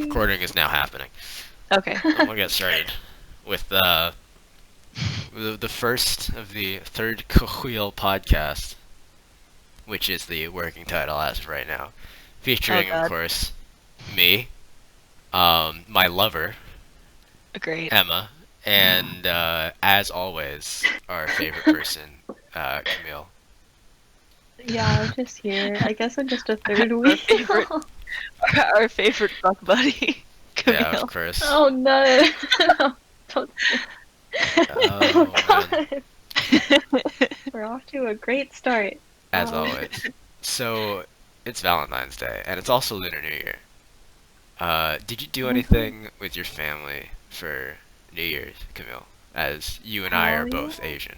Recording is now happening. Okay. And we'll get started with the first of the third Cawheel podcast, which is the working title as of right now, featuring, of God. course, me, my lover, Great. Emma, and as always, our favorite person, Camille. Yeah, I'm just here. I guess I'm just a third Our wheel. favorite, our favorite buck buddy, Yeah, of Cawheel. course. Oh no! No, don't say. Oh, man. God, we're off to a great start. As always. So, it's Valentine's Day, and it's also Lunar New Year. Did you do Oh my anything with your family for New Year's, Camille? As you and I are Hell both yeah. Asian.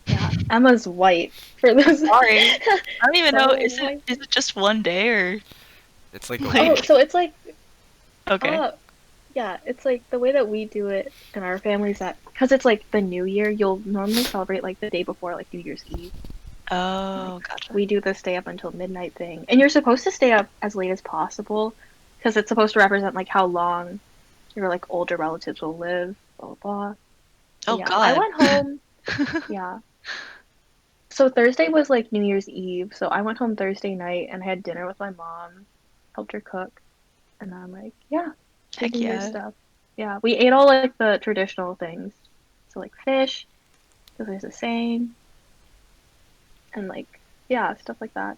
Yeah, Emma's white for those. Sorry. I don't even know. So Is white. it just one day or? It's like a Like- Oh, week. so it's like Okay. yeah, it's like the way that we do it in our families that because it's like the New Year, you'll normally celebrate like the day before, like New Year's Eve. Oh, gotcha. We do the stay up until midnight thing, and you're supposed to stay up as late as possible because it's supposed to represent like how long your like older relatives will live. Blah blah blah. Oh Yeah, God. I went home. Yeah. So Thursday was like New Year's Eve, so I went home Thursday night and I had dinner with my mom, helped her cook, and then I'm like, yeah, Heck New Year's yeah. stuff. Yeah, we ate all like the traditional things, so like fish, because there's a saying, and like yeah, stuff like that.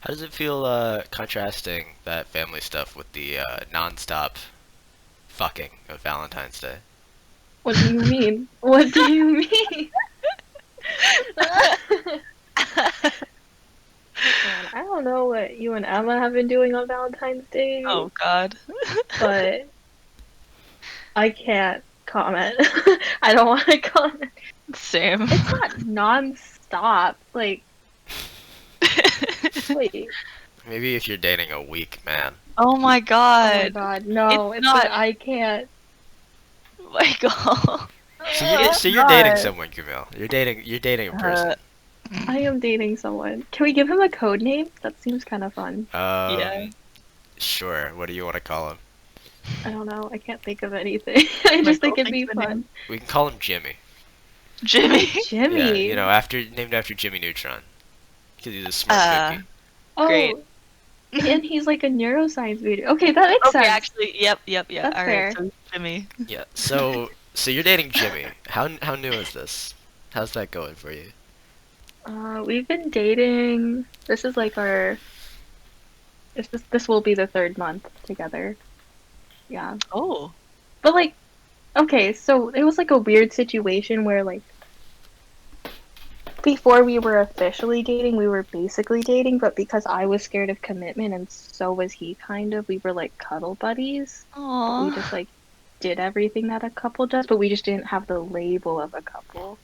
How does it feel contrasting that family stuff with the non-stop fucking of Valentine's Day? What do you mean? What do you mean? Man, I don't know what you and Emma have been doing on Valentine's Day, Oh God. but I can't comment. I don't want to comment. Same. It's not non-stop. Like, wait. Maybe if you're dating a weak man. Oh my Oh my God. god, no, It's it's not- that I can't. Michael. So you're dating someone, Camille. You're dating a person. I am dating someone. Can we give him a code name? That seems kind of fun. Yeah. Sure. What do you want to call him? I don't know. I can't think of anything. I just think it'd be think of a fun. We can call him Jimmy. Jimmy. Jimmy. Yeah, you know, named after Jimmy Neutron. Because he's a smart cookie. Oh, Great. and he's like a neuroscience video. Okay, that makes Okay, sense. actually, yep. That's All fair. right, so Jimmy. Yeah. So you're dating Jimmy. How new is this? How's that going for you? We've been dating. This is like our. This will be the third month together. Yeah, Oh. but like, okay, so it was like a weird situation where like before we were officially dating, we were basically dating, but because I was scared of commitment and so was he kind of, we were like cuddle buddies. But we just Aww. like did everything that a couple does, but we just didn't have the label of a couple.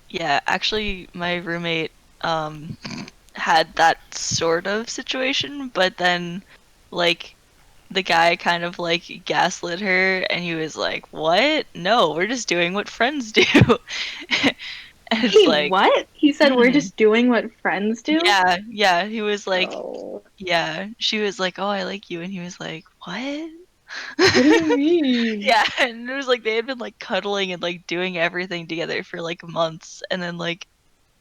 Yeah, actually, my roommate had that sort of situation, but then like the guy kind of like gaslit her, and he was like, "What? No, we're just doing what friends do." And it's He like, what? He said we're Mhm. just doing what friends do? yeah. He was like, Oh, yeah. She was like, "Oh, I like you," and he was like, "What?" what do you mean? Yeah, and it was like they had been like cuddling and like doing everything together for like months, and then like,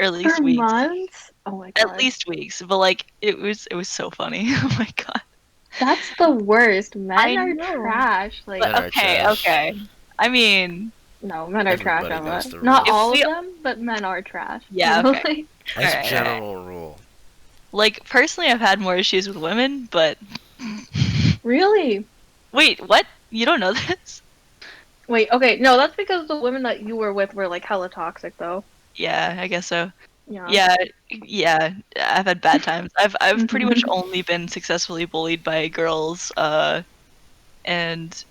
or at least For weeks, months? Oh my at god. least weeks. But like it was so funny. Oh my God. That's the worst. Men I are know. trash. Like, Men But are okay, trash. okay. I mean, no, men are trash, Everybody Emma. knows the Not rules. all If of we- them, but men are trash. Yeah, You know? okay. Like, As Alright, a alright. general rule. Like personally, I've had more issues with women, but really? wait, what? You don't know this? Wait, okay, no, that's because the women that you were with were like hella toxic, though. Yeah, I guess so. Yeah. Yeah. I've had bad times. I've pretty much only been successfully bullied by girls, and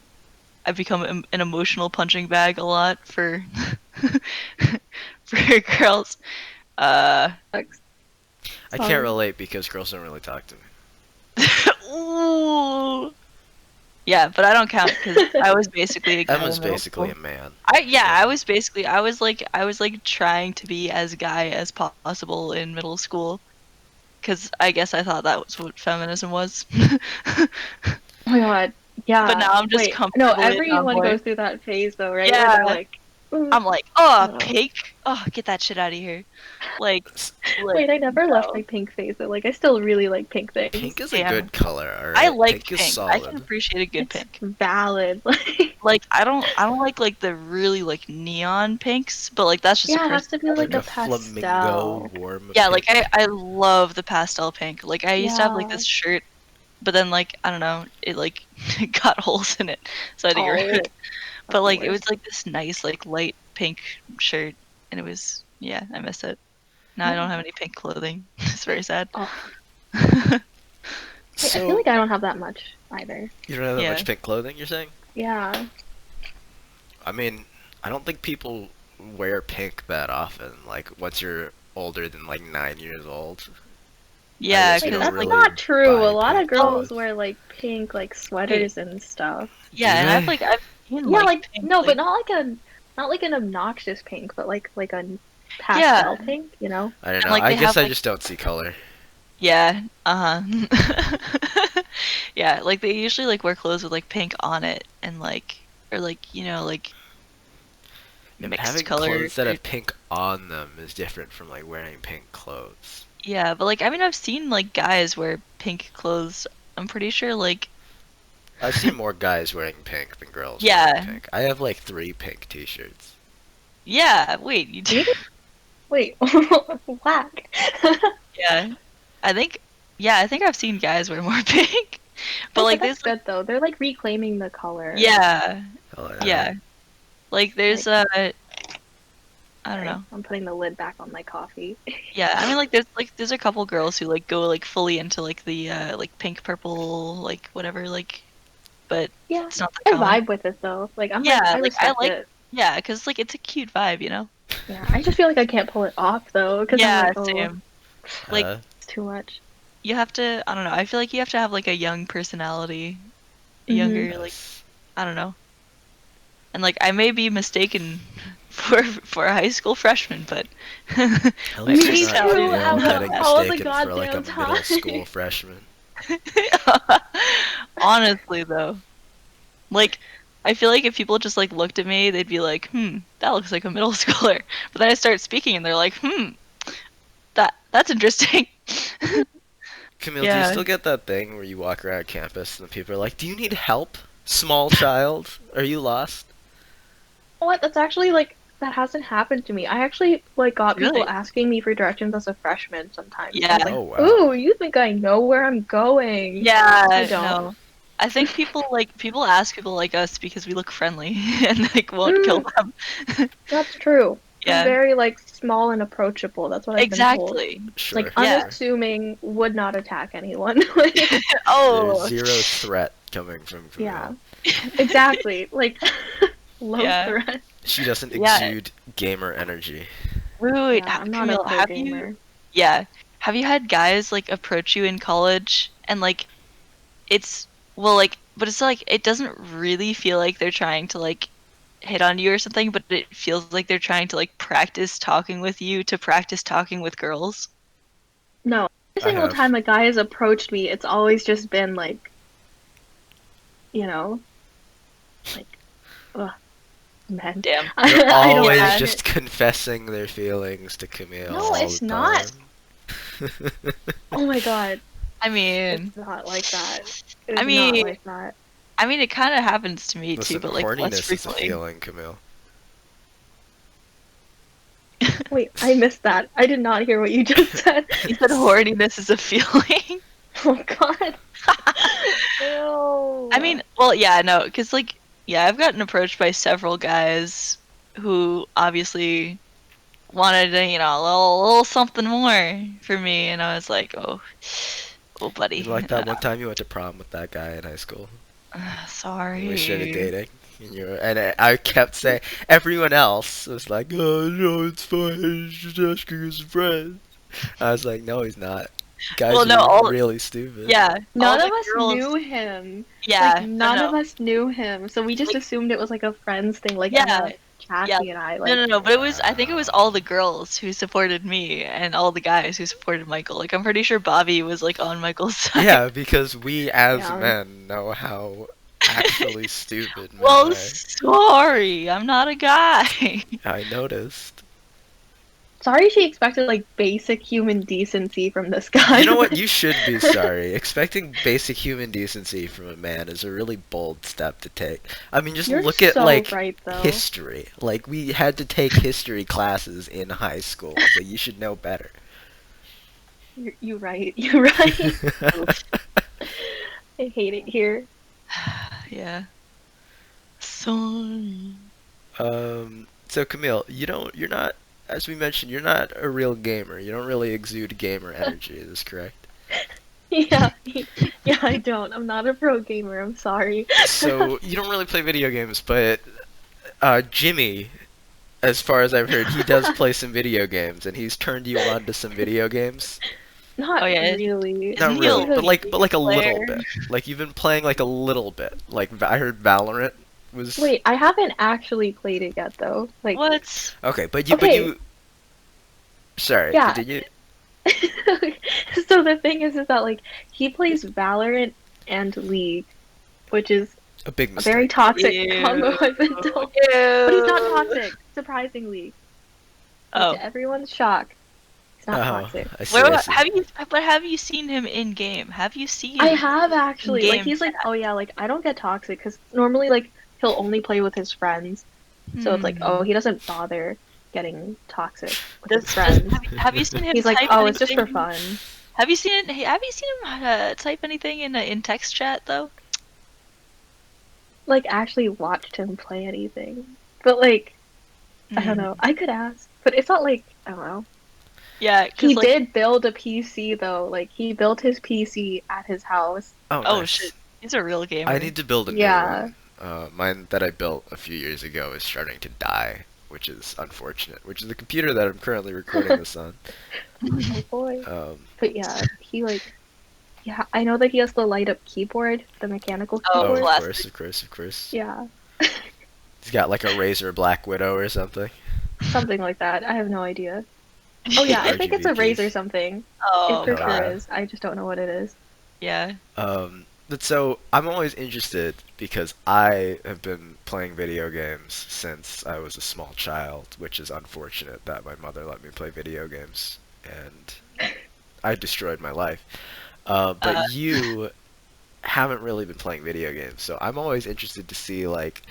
I've become an emotional punching bag a lot for for girls. I can't relate because girls don't really talk to me. Ooh. Yeah, but I don't count because I was basically a guy Emma's in middle basically school. a man. I was basically I was like trying to be as guy as possible in middle school. because I guess I thought that was what feminism was. Oh my god. But Yeah. now I'm just Wait. No, comfortably a everyone tomboy. goes through that phase though, right? Where Yeah, they're like, "Mm, I'm like, oh, I don't know." pink. Oh, get that shit out of here. Like, S- like Wait, I never left no. my pink phase though. Like I still really like pink things. Pink is a Damn. good color, I alright? like Pink is pink. I can solid. appreciate a good It's pink. valid. Like I don't like the really like neon pinks, but like that's just a Yeah, it has to personal be like Like a a preference. flamingo pastel. warm Yeah, like pink. I love the pastel pink. Like I used to have like Yeah. this shirt, but then like I don't know, it like it got holes in it, so I had to get rid of Oh, it. that's But the like it was worst. like this nice like light pink shirt, and it was yeah, I miss it. Now I don't Yeah. have any pink clothing. It's very sad. Oh, I feel So, like I don't have that much either. you don't have that Yeah. much pink clothing, you're saying? Yeah. I mean, I don't think people wear pink that often. Like, once you're older than like 9 years old. I Yeah, guess you Wait, because don't that's like really not true. A buy lot pink of girls clothes. wear like pink like wait, sweaters and stuff. Do yeah, and they? I've seen Yeah, like like pink no, but like not like an obnoxious pink, but like a yeah, pastel pink, you know? I don't and know. like I they have guess I like just don't see color. yeah, yeah, like they usually like wear clothes with like pink on it and like or like like If mixed having colors clothes that or have pink on them is different from like wearing pink clothes. yeah, but like I mean I've seen like guys wear pink clothes. I'm pretty sure like I see more guys wearing pink than girls wearing yeah, pink. I have like 3 pink t-shirts. yeah, wait, you do Really? Wait, whack. yeah. I think yeah, I think I've seen guys wear more pink. But Wait, like but there's that's like good though. They're like reclaiming the color. yeah, Hell yeah. yeah. Like there's Like, I don't sorry, know. I'm putting the lid back on my coffee. Yeah, I mean like there's a couple girls who like go like fully into like the like pink purple like whatever like but Yeah, it's not that I common. vibe with it though. Like I'm like Yeah, I like I respect like it. yeah, 'cause like it's a cute vibe, you know? Yeah, I just feel like I can't pull it off though, because I'm Yeah, like, oh, same. Like Uh, it's too much. you have to I don't know, I feel like you have to have like a young personality, a Hmm. younger like yes. I don't know. And like I may be mistaken for a high school freshman, but At my least you're Me not too. personality is Camille not that getting bad. All the mistaken for like a goddamn middle time. school freshman. Honestly though. Like I feel like if people just like looked at me, they'd be like, that looks like a middle schooler." But then I start speaking and they're like, that's interesting." Camille, do you Yeah. still get that thing where you walk around campus and people are like, "Do you need help, small child? Are you lost?" What? That's actually like that hasn't happened to me. I actually like got people Really? asking me for directions as a freshman sometimes. I was Yeah. like, Oh wow. "Ooh, you think I know where I'm going?" I Yeah, don't. no. I think people ask people like us because we look friendly and like won't kill Mm, them. that's true. I'm Yeah. very like small and approachable. That's what I've been told. Exactly. Sure, Like Yeah. sure. unassuming, would not attack anyone. Like, There's Oh. zero threat coming from yeah, Camille. exactly. Like low Yeah. threat. She doesn't Yeah. exude gamer energy. Wait, Yeah, I'm not a Camille, pro have you gamer. yeah. Have you had guys like approach you in college and like it's well like but it's like it doesn't really feel like they're trying to like hit on you or something, but it feels like they're trying to like practice talking with you to practice talking with girls. No, every I single have. time a guy has approached me, it's always just been like, you know, like, ugh, men. Damn. They're I don't always Yeah. like it. just confessing their feelings to Camille No, all it's the not. time. Oh my God, I it's mean, not like that. It I is not mean, like that. I mean, it kind of happens to me too, Listen, but like less horniness is a frequently. feeling, Camille. Wait, I missed that. I did not hear what you just said. You said horniness is a feeling. Oh God. I Ew. mean, well, yeah, no, because like, yeah, I've gotten approached by several guys who obviously wanted a little something more for me, and I was like, oh, You buddy, like that one time you went to prom with that guy in high school? And we started sorry. dating. And I kept saying, everyone else was like, "Oh no, it's fine. He's just asking his friend." I was like, "No, he's not. Well, Guys no, are all really stupid." yeah, all None of the us girls, knew him. Like yeah, no, none of no, us knew him, so we just like assumed it was like a friends thing, like in yeah, a Cassie and I like. No, but I think it was all the girls who supported me and all the guys who supported Michael. Like, I'm pretty sure Bobby was, like, on Michael's side. Yeah, because we as Yeah. men know how actually stupid men Well, are. sorry, I'm not a guy. I noticed. Sorry she expected like basic human decency from this guy. You know what? You should be sorry. Expecting basic human decency from a man is a really bold step to take. I mean, just You're look at, so like, right, though. history. Like, we had to take history classes in high school, so you should know better. You're right. You're right. I hate it here. Yeah. Sorry. So Camille, you're not, as we mentioned, you're not a real gamer. You don't really exude gamer energy, is this correct? Yeah, yeah, I don't. I'm not a pro gamer. I'm sorry. So, you don't really play video games, but, Jimmy, as far as I've heard, he does play some video games, and he's turned you on to some video games. Not Oh, yeah. really. Not Isn't he a really, but like a little player? bit. Like you've been playing like a little bit. Like I heard Valorant was Wait, I haven't actually played it yet, though. Like, What? okay, but Okay. you. Sorry, Yeah. continue. So the thing is that like he plays Valorant and League, which is A big a mistake. very toxic Ew. combo I've been told. But he's not toxic, surprisingly. Oh. To everyone's shock, he's not Oh, toxic. I see. Wait, I see. have you seen him in game? Have you seen I have actually. Like in-game he's like, oh yeah, like I don't get toxic because normally like he'll only play with his friends, so it's like, oh, he doesn't bother getting toxic with his friends. have you seen him He's like, type oh, it's just for anything? fun. Have you seen him type anything in text chat though? Like actually watched him play anything, but like I don't know. I could ask, but it's not like I don't know. Yeah, He like, did build a PC though. Like he built his PC at his house. Oh, oh nice. shit, he's a real gamer. I need to build a new Yeah. one. Mine that I built a few years ago is starting to die, which is unfortunate. Which is the computer that I'm currently recording this on. Oh boy. Um, But yeah, he like, yeah, I know that he has the light up keyboard, the mechanical Oh, oh, keyboard. of plastic. course, of course. Yeah, He's got like a Razer Black Widow or something. something like that. I have no idea. Oh yeah, I think it's a RGB Razer keys. something. Oh, It for God. sure is. I just don't know what it is. yeah. But so I'm always interested because I have been playing video games since I was a small child, which is unfortunate that my mother let me play video games and I destroyed my life. But you haven't really been playing video games, so I'm always interested to see like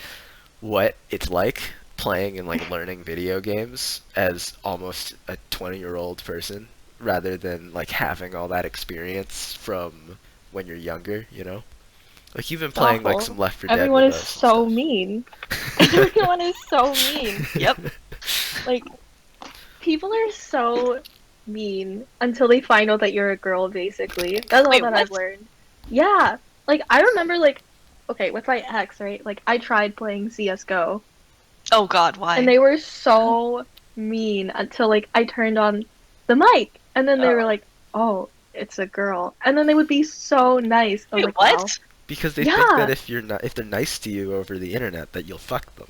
what it's like playing and like learning video games as almost a 20-year-old person rather than like having all that experience from when you're younger, you know? Like you've been playing like Awful. some Left 4 Dead Everyone with is us and so stuff. mean. Everyone is so mean. Yep. Like, people are so mean until they find out that you're a girl, basically. That's all Wait, that what? I've learned. Yeah. Like, I remember, like, okay, with my ex, right? Like, I tried playing CSGO, Oh God, why? and they were so mean until, like, I turned on the mic, and then they Oh. were like, oh, it's a girl. And then they would be so nice. I was Wait, like, what? wow. Because they think Yeah. that if they're nice to you over the internet that you'll fuck them.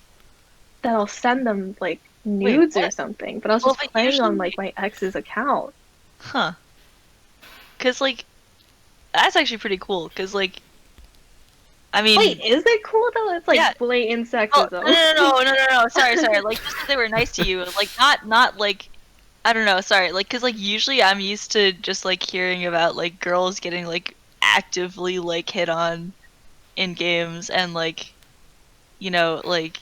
That I'll send them, like, nudes or what? something. But I was Well, just but playing on, usually- like, my ex's account. Huh. Cause like, that's actually pretty cool. Cause like, I mean, Wait, is it cool though? It's like Yeah. blatant oh, sexism. no. Sorry. Like, just that they were nice to you. Like, not like, I don't know. Sorry. Like, cause like usually I'm used to just like hearing about like girls getting like actively like hit on in games and like, you know, like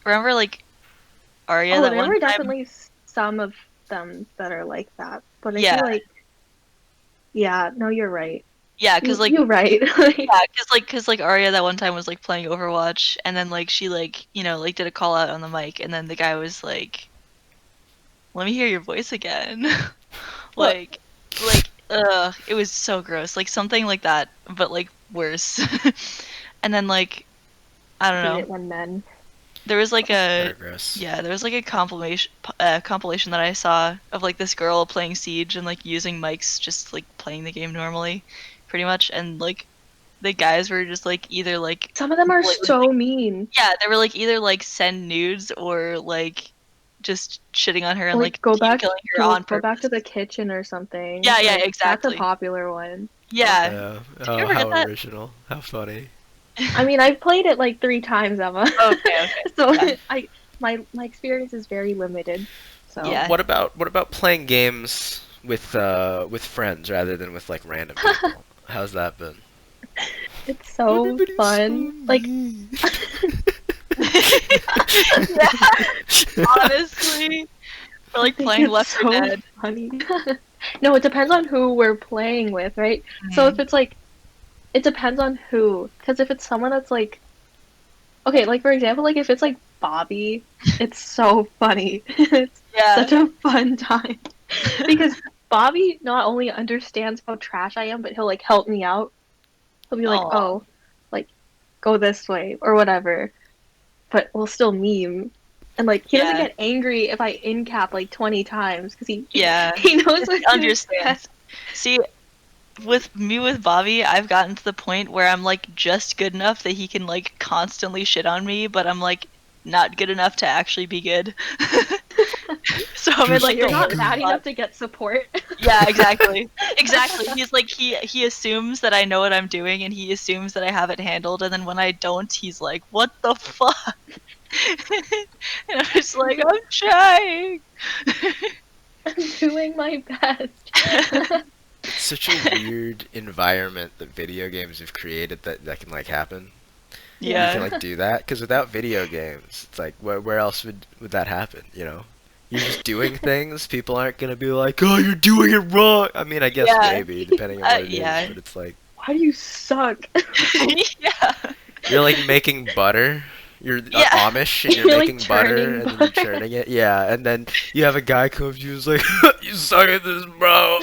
remember like Arya Oh, that there one were time? definitely some of them that are like that. But I Yeah. feel like, yeah, no, you're right. Yeah, cause like You're right. yeah, cause like Arya that one time was like playing Overwatch, and then like she like you know like did a call out on the mic, and then the guy was like, "Let me hear your voice again," like it was so gross, like something like that, but like worse. And then like I don't Hate know, it when men. there was like a Very gross. there was like a compilation that I saw of like this girl playing Siege and like using mics, just like playing the game normally, pretty much, and like the guys were just like either like Some of them are completely, so mean. yeah, they were like either like send nudes or like just shitting on her and Like like team killing her on go back to purpose. the kitchen or something. Yeah, yeah, Like that's a exactly. popular one. Yeah. Did you Oh, ever how get that? original. How funny. I mean, I've played it like 3 times, Emma. Okay, okay. So Yeah. my experience is very limited. So Yeah. What about playing games with friends rather than with like random people? How's that been? it's so Everybody's so fun. Like mean. Yeah, honestly. Or I like think playing it's Left 4 so Dead. funny. No, it depends on who we're playing with, right? So if Mhm. it's like, it depends on who. Because if it's someone that's like, okay, like for example, like if it's like Bobby, it's so funny. It's Yeah. such a fun time. Because Bobby not only understands how trash I am, but he'll like help me out. He'll be like, Oh, oh, like go this way or whatever. But we'll still meme. And like he doesn't yeah. get angry if I in cap like 20 times because Yeah. he knows 'Cause what he to expect. understands. See, with Bobby, I've gotten to the point where I'm like just good enough that he can like constantly shit on me, but I'm like not good enough to actually be good. So I'm in Just But like you're the be not worst bad good. enough spot. to get support. Yeah, exactly. Exactly. He's like he assumes that I know what I'm doing and he assumes that I have it handled and then when I don't, he's like, "What the fuck?" And I'm just like, "I'm trying." I'm doing my best. It's such a weird environment that video games have created that can like happen. You can Yeah. Yeah. like do that because without video games, it's like where else would that happen? You know, you're just doing things. People aren't gonna be like, "Oh, you're doing it wrong." I mean, I guess Yeah. maybe depending on what it is, Yeah. but it's like Why do you suck? Yeah. you're like making butter. You're Yeah. Amish and you're You're like making butter churning and then you're butter. churning it. Yeah, and then you have a guy come up to you who's like, "You suck at this, bro."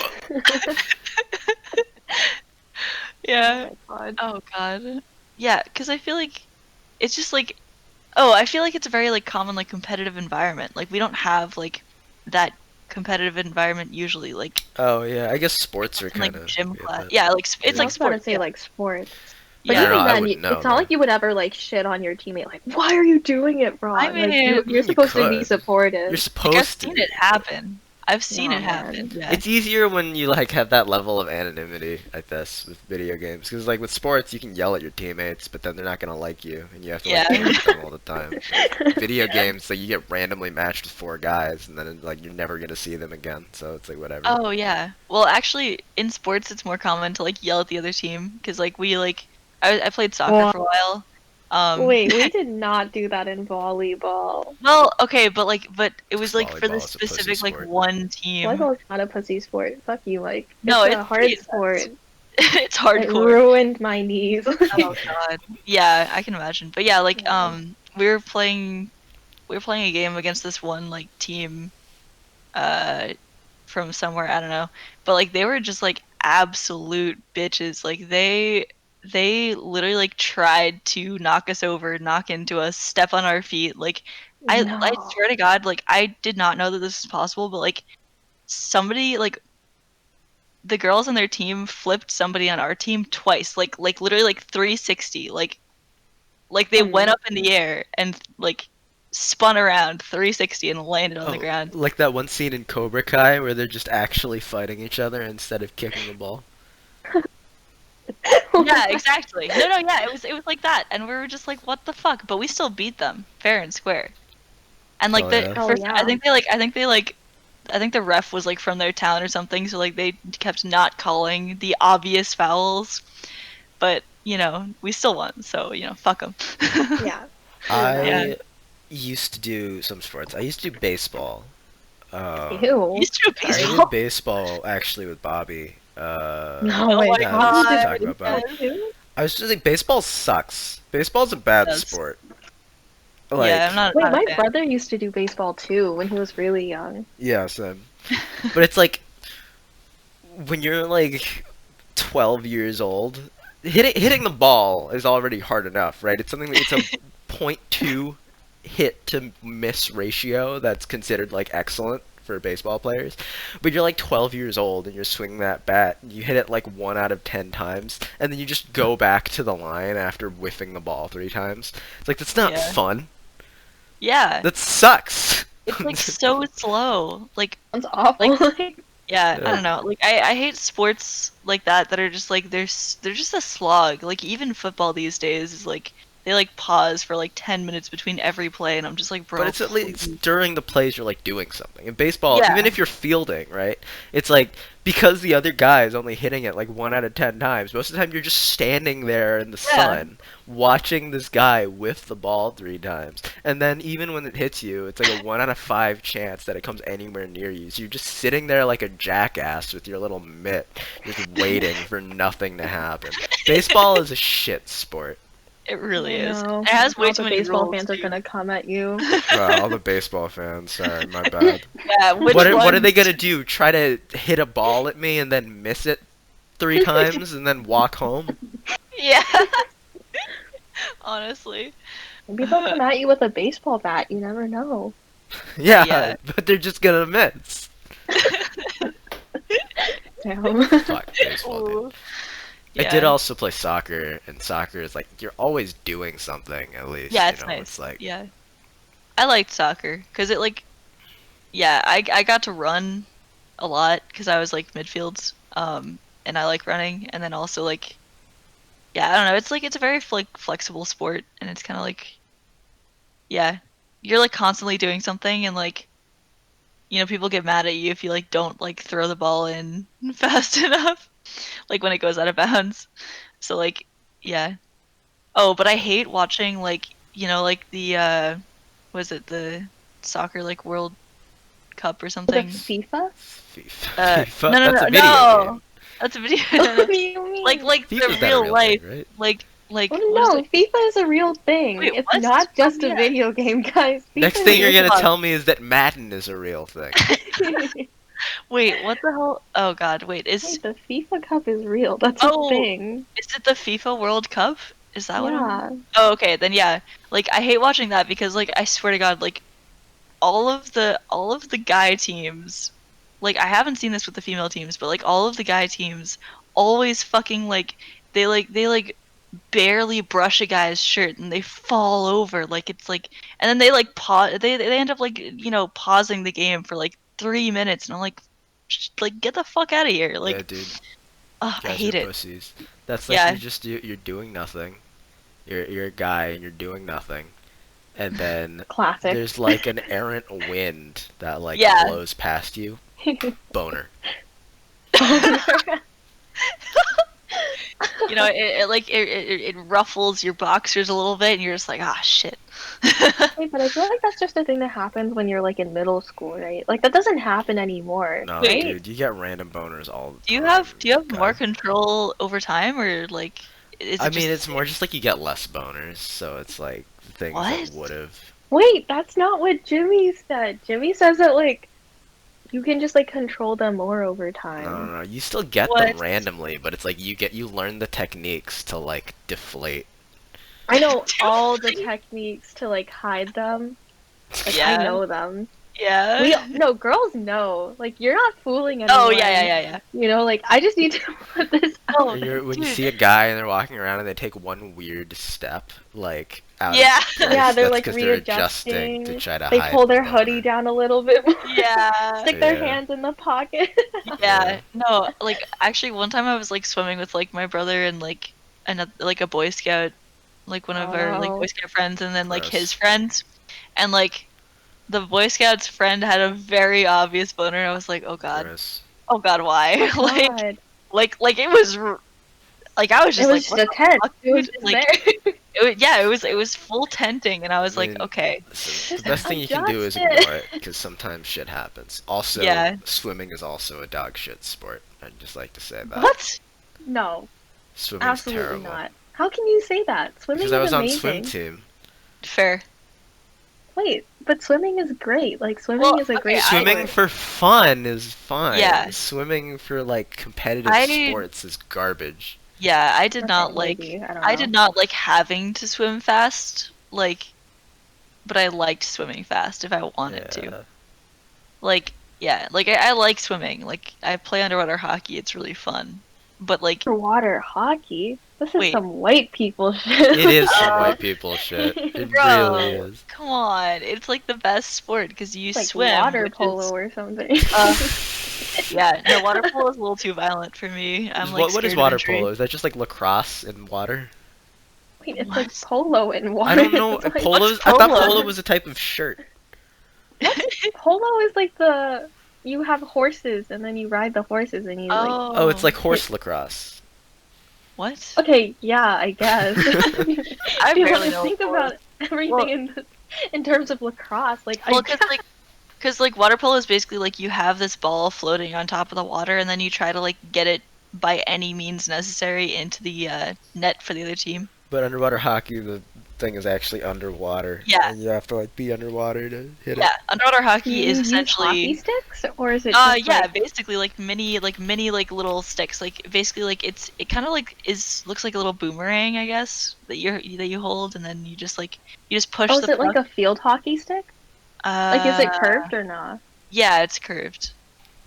Oh Yeah. my god. Oh god. Yeah, because I feel like it's just like oh, I feel like it's a very like common like competitive environment. Like we don't have like that competitive environment usually. Like Oh yeah, I guess sports are in like kind of gym yeah, class. but Yeah, like I it's like yeah. was about to sports. say Yeah. like sports. But I don't Yeah. know. even I then, wouldn't know it's not though. like you would ever like shit on your teammate. Like, why are you doing it I wrong? Like mean, you're You supposed to be could. You're supportive. like I've supposed seen to, it but happen. I've seen Nah, it happen. man. Yeah. it's easier when you like have that level of anonymity, I guess, with video games. Because like with sports, you can yell at your teammates, but then they're not gonna like you, and you have to like Yeah. deal with them all the time. Video Yeah. games, like you get randomly matched with four guys, and then like you're never gonna see them again. So it's like whatever. Oh yeah. Well, actually, in sports, it's more common to like yell at the other team because like we like I played soccer Well, for a while. Um, wait, we did not do that in volleyball. well, okay, but like, but it was like for this Volleyball is a pussy specific like sport. one team. Volleyball is not a pussy sport. Fuck you, Mike. No, It's it's a pretty hard intense. sport. It's It hardcore. ruined my knees. Oh god. Yeah, I can imagine. But yeah, like Yeah. we were playing a game against this one like team uh from somewhere, I don't know. But like they were just like absolute bitches. Like they literally like tried to knock us over, knock into us, step on our feet. Like I No. swear to God, like I did not know that this was possible, but like somebody like the girls on their team flipped somebody on our team twice. Like literally like 360. Like they went up in the air and like spun around 360 and landed on the Oh, ground. like that one scene in Cobra Kai where they're just actually fighting each other instead of kicking the ball. Oh my Yeah, God. exactly. No, yeah, it was like that, and we were just like, what the fuck? But we still beat them fair and square. And like Oh the yeah. Hell first, yeah. I think the ref was like from their town or something, so like they kept not calling the obvious fouls. But you know, we still won, so you know, fuck them. Yeah. True that. Yeah, I used to do some sports. I used to do baseball. Uh, you Ew. used to do I Sorry. did baseball. baseball actually with Bobby. No Oh way. my Yeah, Bobby this used is to god, do talking about baseball Bobby. yes, too? I was just like, baseball sucks. Baseball's a it bad does. sport. Yeah, I'm Like, Wait, not a my fan. brother used to do baseball too when he was really young. yeah, but it's like when you're like 12 years old, hitting the ball is already hard enough, right? It's something that it's a point 0.2 hit to miss ratio that's considered like excellent for baseball players. But you're like 12 years old and you're swinging that bat. And you hit it like 1 out of 10 times, and then you just go back to the line after whiffing the ball 3 times. It's like that's not Yeah. fun. Yeah. That sucks. It's like so slow. Like, Sounds awful. yeah, I Yeah. don't know. Like, I hate sports like that are just like they're just a slog. Like even football these days is like they like pause for like 10 minutes between every play, and I'm just like, But bro, it's at least please. during the plays you're like doing something. In baseball, even Yeah. if you're fielding, right? It's like because the other guy is only hitting it like 1 out of 10 times. Most of the time you're just standing there in the Yeah. sun watching this guy whiff the ball 3 times, and then even when it hits you, it's like a 1 out of 5 chance that it comes anywhere near you. So you're just sitting there like a jackass with your little mitt, just waiting for nothing to happen. Baseball is a shit sport. It really I is. know. It has way All too the many baseball rules fans are too. gonna come at you. All the baseball fans, sorry, my bad. Yeah, which What are one? they gonna do? Try to hit a ball at me and then miss it 3 times and then walk home? Yeah. Honestly. Maybe they'll come at you with a baseball bat. You never know. Yeah, Yeah. but they're just gonna miss. Damn. Fuck baseball, dude. Ooh. I did Yeah. also play soccer, and soccer is like you're always doing something at least. Yeah, You it's know, it's nice. like Yeah. I liked soccer because it like yeah, I got to run a lot because I was like midfield and I like running, and then also like yeah, I don't know, it's like it's a very flexible sport, and it's kind of like yeah, you're like constantly doing something, and like people get mad at you if you like don't like throw the ball in fast enough like when it goes out of bounds. So like yeah. Oh, but I hate watching like like the was it the soccer like World Cup or The something? FIFA? FIFA. FIFA. No, no, That's a no, video no. game. That's a video. What No, no. do you Like mean? like the FIFA's not a real real thing, life. right? Like Oh what is no, it? FIFA is a real thing. Wait, It's what? not Oh just a yeah. video game, guys. Next FIFA thing is you're Wait, gonna hold real. tell me is that Madden is a real thing. on. Wait, what the hell? Oh God, wait. Wait, the FIFA Cup is real. That's a Oh, thing. is it the FIFA World Cup? Is that what I'm? Yeah. Oh, okay, then yeah. Like I hate watching that because like I swear to God, like all of the guy teams, like I haven't seen this with the female teams, but like all of the guy teams always fucking like they barely brush a guy's shirt and they fall over like it's like, and then they like pause, they end up like pausing the game for like 3 minutes, and I'm like like get the fuck out of here, Yeah, like dude. oh, I Guys are hate it. pussies. That's like Yeah. you're doing nothing. You're a guy and you're doing nothing. And then Classic. there's like an errant wind that like Yeah. blows past you. Boner. It ruffles your boxers a little bit and you're just like ah shit. Wait, but I feel like that's just a thing that happens when you're like in middle school, right? Like that doesn't happen anymore, No, Wait. right? dude, you get random boners all the Do you time. have more guy. control over time, or like is I it just mean, the it's same? more just like you get less boners, so it's like things that What? would have. Wait, that's not what Jimmy said. Jimmy says that like you can just like control them more over No, no, time. no. You still get them What? randomly, but it's like you learn the techniques to like deflate. I know all the techniques to like hide them. Like I Yeah. know them. Yeah. No, girls know. Like you're not fooling Oh anyone. yeah. Like I just need to put this out. Oh, When you dude. see a guy and they're walking around and they take one weird step, like out Yeah. of place, Yeah, they're that's like because they're adjusting to readjusting. try to They hide pull the their boner. hoodie down a little bit more. Yeah. Stick their Yeah. hands in the pocket. Yeah. No, like actually one time I was like swimming with like my brother and like another like a Boy Scout, like one of Oh our like no. Boy Scout friends, and then like his Gross. friends, and like the Boy Scout's friend had a very obvious boner, and I was like, Gross. oh God, why? Oh God. like it was like I was It just was like, just what a the tent. fuck, It was dude? just Like there. it was full tenting, and I was I like, mean, okay, listen, the Just best thing you can do is adjust ignore it, it. because sometimes shit happens. Also, yeah. swimming is also a dog shit sport. I'd just like to say that. What? No, Swimming's absolutely terrible. not. How can you say that? Swimming Because I is was on swim amazing. team. Fair. Wait, but swimming is great. Like swimming Well, is a okay, great Swimming sport. for fun is fine. Yeah. Swimming for like competitive I sports is garbage. yeah, I did Okay, not like maybe. I don't I did know. not like having to swim fast, like, but I liked swimming fast if I wanted to. Yeah. Like Yeah, like I like swimming. Like I play underwater hockey. It's really fun. But like, Underwater hockey? This is wait, some white people shit. It is some uh, white people shit. It really bro, is. come on. It's like the best sport because you Like swim, water which polo is or something. uh yeah, no, water polo is a little too violent for me. I'm like What is scared of water polo? injury. Is that just like lacrosse in water? Wait, it's like What? polo in I water. don't know. It's like What's I thought polo? polo was a type of shirt. what? Polo is like the you have horses and then you ride the horses and you like Oh, it's Oh, like hit. horse lacrosse. what? Okay, yeah, I guess. Do I you want barely to know what think polo is. about everything Well, in terms of lacrosse? Like I well, cause guess. like, cause like water polo is basically like you have this ball floating on top of the water, and then you try to like get it by any means necessary into the net for the other team. But underwater hockey, the thing is actually underwater, Yeah, and you have to like be underwater to hit it. yeah. Underwater Do hockey is you use hockey essentially, sticks or is it just yeah, like basically like mini like little sticks. Like basically like it kind of like is looks like a little boomerang, I guess, that you hold, and then you just push oh, the is it like puck. a field hockey stick? Like is it Uh, curved or not? yeah, it's curved.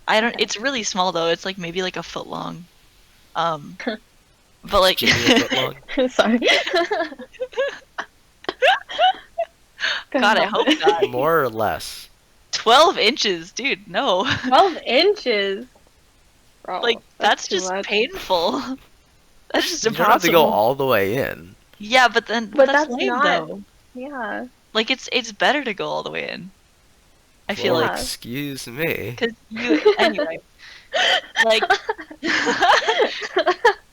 I don't. Okay. It's really small though. It's like maybe like a foot long. Um, but Is like, Jimmy a foot long? Sorry. Couldn't God, I help hope not. it. More or less. 12 inches, dude. No, 12 inches. like Bro, that's that's too just much. painful. That's just You don't have to go impossible. all the way in. Yeah, but But that's that's lame not, though. yeah, Like it's better to go all the way in. I feel Well, like, yeah. excuse me. cause you anyway. Like,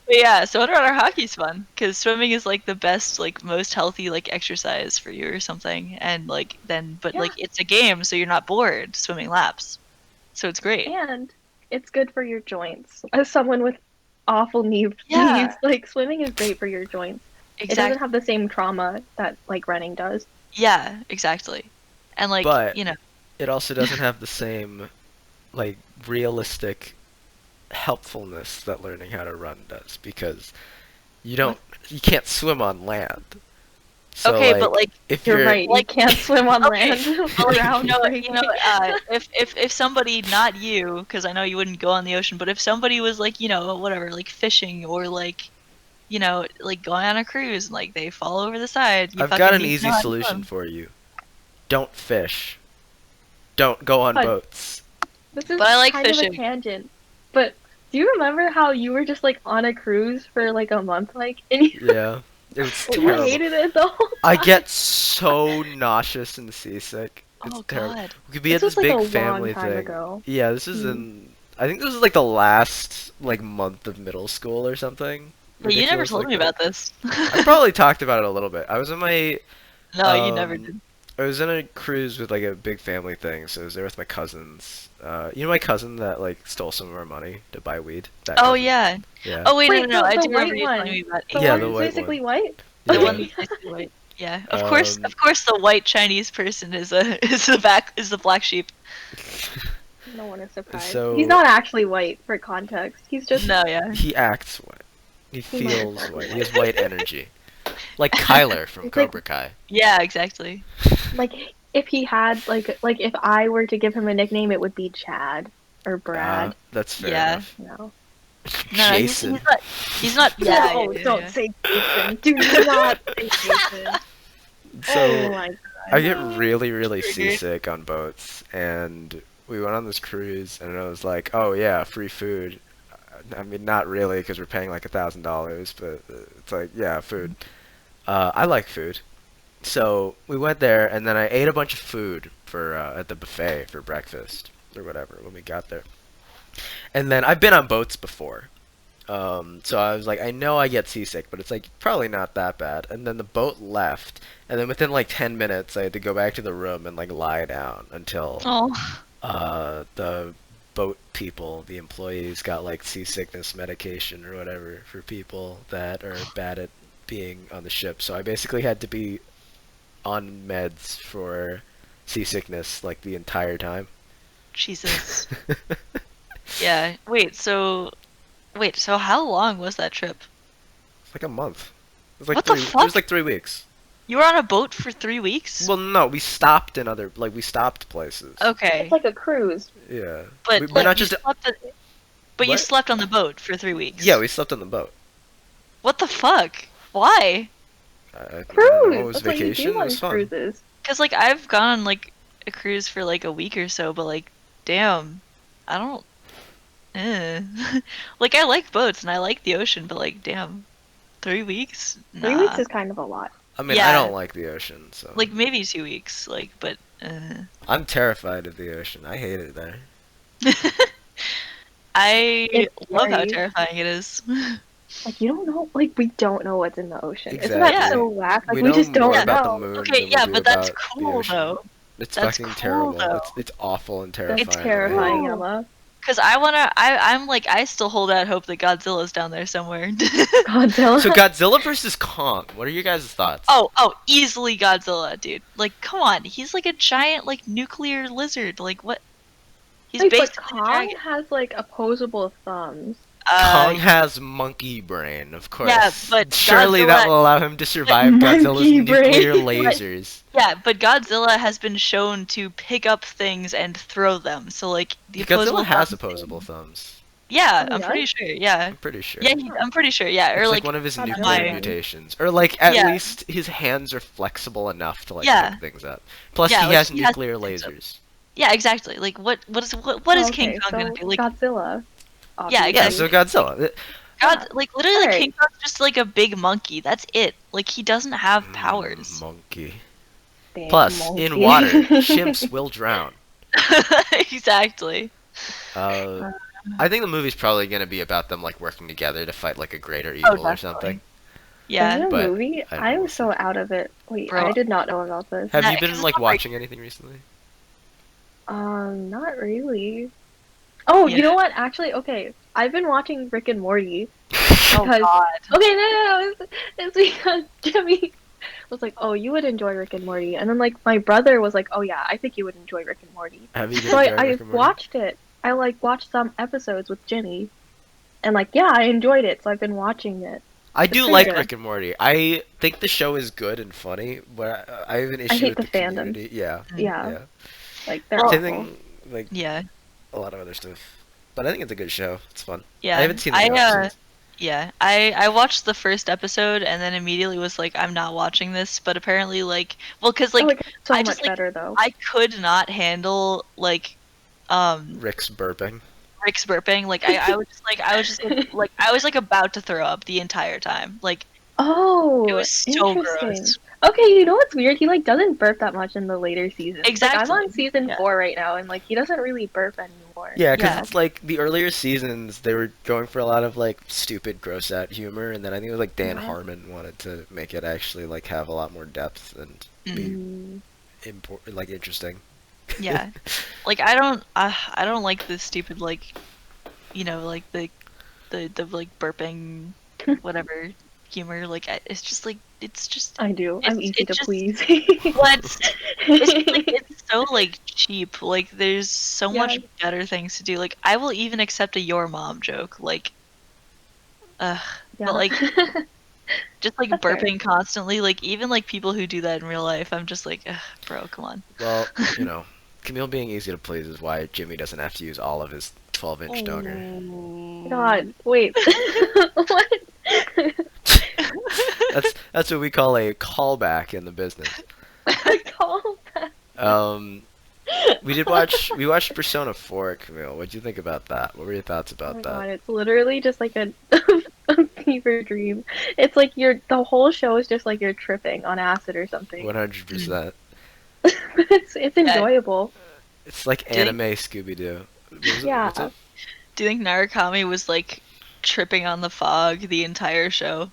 but yeah. So underwater hockey's fun because swimming is like the best, like most healthy, like exercise for you or something. And like then, but Yeah, like it's a game, so you're not bored swimming laps. So it's great. and it's good for your joints. As someone with awful knees, Yeah, like swimming is great for your joints. It doesn't exactly. have the same trauma that like running does. Yeah, exactly. And like, But you know, it also doesn't have the same like realistic helpfulness that learning how to run does because you what? don't you can't swim on land. So Okay, but like like, if You're you're right, you like, can't swim on okay, land. but like, Drown breaking. if somebody, not you, because I know you wouldn't go on the ocean, but if somebody was like, whatever, like fishing or like, like going on a cruise and like they fall over the side, you I've got fucking an need to easy know how to solution swim. for you. Don't fish. Don't go on God, boats. this is But I like kind of a fishing. tangent, but do you remember how you were just like on a cruise for like a month, like, and you, Yeah. It was you terrible. hated it the whole I time? get so nauseous and seasick. It's Oh terrible. God. We could be at This this was like a big long family time thing. ago. Yeah, this is Hmm. in I think this is like the last like month of middle school or something But you never ridiculous told like me that. about this. I probably talked about it a little bit. No, you never um did. I was in a cruise with like a big family thing, so I was there with my cousins. You know my cousin that like stole some of our money to buy weed? That Oh cousin. yeah. Yeah. Oh wait, no, no, Wait, no. the I the do remember white you telling one, me about the Yeah, one Ava. the who's white one. basically white. The one Yeah. that's basically white. Yeah. Um Of course, the white Chinese person is a is the black sheep. No one is surprised. He's so not actually white for context. He's just No, yeah. he acts white. He he might as feels well be white. He white. has white energy. Like Kyler from It's like Cobra Kai. Yeah, exactly. like if he had like if I were to give him a nickname, it would be Chad or Brad. That's fair Yeah. enough. No. No, no, he's Jason. not. He's not. Yeah, yeah, No, yeah, don't yeah. say Jason. Do not say Jason. Oh So my I god. get really, really Triggered. seasick on boats, and we went on this cruise, and I was like, "Oh yeah, free food." I mean, not really, because we're paying like $1,000, but it's like, yeah, food. I like food, so we went there, and then I ate a bunch of food for at the buffet for breakfast or whatever when we got there. And then I've been on boats before, so I was like, I know I get seasick, but it's like probably not that bad. And then the boat left, and then within like 10 minutes, I had to go back to the room and like lie down until Oh, the boat people, the employees, got like seasickness medication or whatever for people that are bad at being on the ship. So I basically had to be on meds for seasickness like the entire time. Jesus. Yeah. Wait. So how long was that trip? It's like a month. What the It was fuck? like 3 weeks. You were on a boat for 3 weeks? Well, no, we stopped in other, like, we stopped places. It's Okay. like a cruise. Yeah. But We're not you just. you What? slept on the boat for 3 weeks. Yeah, we slept on the boat. What the fuck? Why? I don't know. It Cruise! was That's what you vacation. do It on was fun. Cause like I've gone on like a cruise for like a week or so, but like, damn, I don't. Eh. Like I like boats and I like the ocean, but like, damn, 3 weeks? 3 weeks Nah. is kind of a lot. I mean, I Yeah, don't like the ocean, so. like maybe 2 weeks. Like, but. I'm terrified of the ocean. I hate it there. I It's love how scary. terrifying it is. Like, you don't know, like, we don't know what's in the ocean. Isn't Exactly. that Yeah. so whack? Like, We we know just more don't about the know. moon Okay, than we yeah, do but that's about the cool ocean. though. It's That's fucking cool terrible. though. It's awful and It's terrifying. terrifying, cool. Emma. Cause I'm like, I still hold out hope that Godzilla's down there somewhere. Godzilla. So Godzilla versus Kong. What are your guys' thoughts? Oh, easily Godzilla, dude. Like, come on, he's like a giant, like, nuclear lizard. Like, what? He's Wait, but basically a Kong dragon. has, like, opposable thumbs. Kong has monkey brain, of course. Yeah, but surely that Godzilla- will allow him to survive Monkey Godzilla's nuclear brain. lasers. yeah, but Godzilla has been shown to pick up things and throw them. So, like, the opposable Godzilla has thumbs- opposable thumbs. Yeah, Oh, I'm he pretty does? sure. Yeah, I'm pretty sure. yeah, I'm pretty sure. Yeah, or It's like one of his Godzilla nuclear then. mutations, or like at Yeah. least his hands are flexible enough to like Yeah. pick things up. Plus, Yeah, he like, has he has nuclear things up. lasers. Yeah, exactly. Like, what is King Okay, Kong so gonna do? Like, Godzilla. Yeah, Yeah, Obviously. so Godzilla. God, like literally, Alright. King Kong's just like a big monkey. That's it. Like he doesn't have powers. Monkey. Big Plus, monkey. in water, chimps will drown. Exactly. I think the movie's probably gonna be about them like working together to fight like a greater evil or definitely. something. Is Yeah. it a But movie? I don't know, I'm we'll so see. out of it. Wait, Bro. I did not know about this. Have Nah, you 'cause been it's like not very- watching anything recently? Not really. Oh, Yeah. you know what? Actually, okay. I've been watching Rick and Morty. Oh Because- God. Okay, no. It's because Jimmy was like, "Oh, you would enjoy Rick and Morty," and then like my brother was like, "Oh yeah, I think you would enjoy Rick and Morty." Have you been So enjoying I Rick and Morty? watched it. I like watched some episodes with Jimmy, and like yeah, I enjoyed it. So I've been watching it. I It's do pretty like good. Rick and Morty. I think the show is good and funny, but I have an issue hate with the fandom. community. Yeah, Yeah, yeah. like they're Well- Same awful. thing, like Yeah. a lot of other stuff. But I think it's a good show. It's fun. Yeah. I haven't seen the new episodes. Yeah. I watched the first episode and then immediately was like, I'm not watching this. But apparently, like, well, cause like Oh, it gets so I much just, like, better though. I could not handle like Rick's burping. Rick's burping. Like I was just like I was like about to throw up the entire time. Like Oh, it was so interesting. gross. Okay, you know what's weird? He like doesn't burp that much in the later seasons. Exactly. Like, I'm on season Yeah. 4 right now, and like he doesn't really burp anymore. Yeah, because Yeah. it's like the earlier seasons, they were going for a lot of like stupid, gross out humor, and then I think it was like Dan Yeah. Harmon wanted to make it actually like have a lot more depth and be like interesting. Yeah. Like I don't like the stupid like, you know, like the like burping whatever humor. Like it's just like it's just I do. I'm It's- easy it's to just- please. what it's just like it's so like cheap. Like there's so much Yeah. better things to do. Like I will even accept a your mom joke. Like Yeah. but, like, just like That's fair. burping constantly. Like even like people who do that in real life, I'm just like, ugh, bro, come on. Well, you know, Camille being easy to please is why Jimmy doesn't have to use all of his 12-inch donor. God, wait. What? That's what we call a callback in the business. Call that. We watched Persona 4, Camille. What'd you think about that? What were your thoughts Oh about my that? god, it's literally just like a fever dream. It's like the whole show is just like you're tripping on acid or something. 100%. But it's enjoyable. It's like Did- anime Scooby Doo. Yeah. What's it? Do you think Narukami was like tripping on the fog the entire show?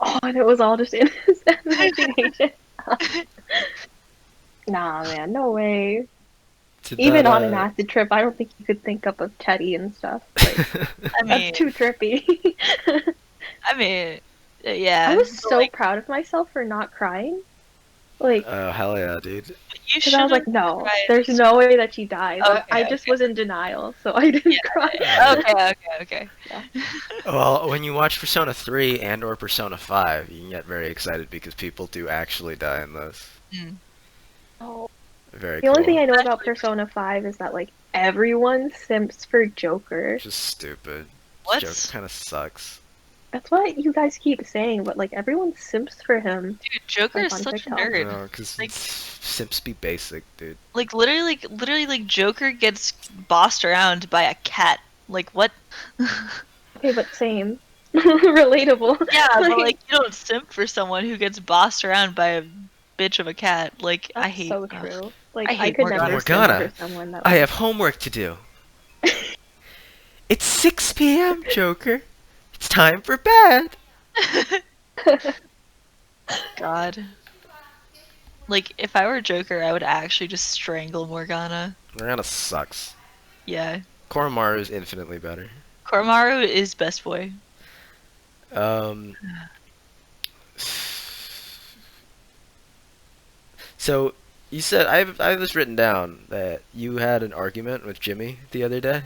Oh, and it was all just in his imagination. Nah, man, no way. Did Even that, on an acid trip, I don't think you could think up of Teddy and stuff. Like, I mean, that's too trippy. I mean, yeah. I was but, so like, proud of myself for not crying. Like, Oh, hell yeah, dude. You because I was should have like, no, tried. there's no way that she dies. I Okay, just okay. was in denial, so I didn't cry. Yeah. Alright. Okay. Yeah. Well, when you watch Persona 3 and or Persona 5, you can get very excited because people do actually die in this. Mm. Oh. Very The only thing cool. I know about Actually, Persona 5 is that like everyone simps for Joker. Just stupid. This Joker what? kind of sucks. That's what you guys keep saying, but like everyone simps for him Dude, Joker like is on such a TikTok. nerd. No, because Like, simps be basic, dude. literally, like Joker gets bossed around by a cat. Like, what? Okay, but same. Relatable. Yeah, but Like like you don't simp for someone who gets bossed around by a bitch of a cat. Like that's so ugh, true. I Like I hate could But Morgana. never simp for Morgana, someone that I like have homework to do. It's 6 p.m., Joker. It's time for bed. God. Like if I were Joker, I would actually just strangle Morgana. Morgana sucks. Yeah. Koromaru is infinitely better. Koromaru is best boy. Um, so you said I have this written down that you had an argument with Jimmy the other day.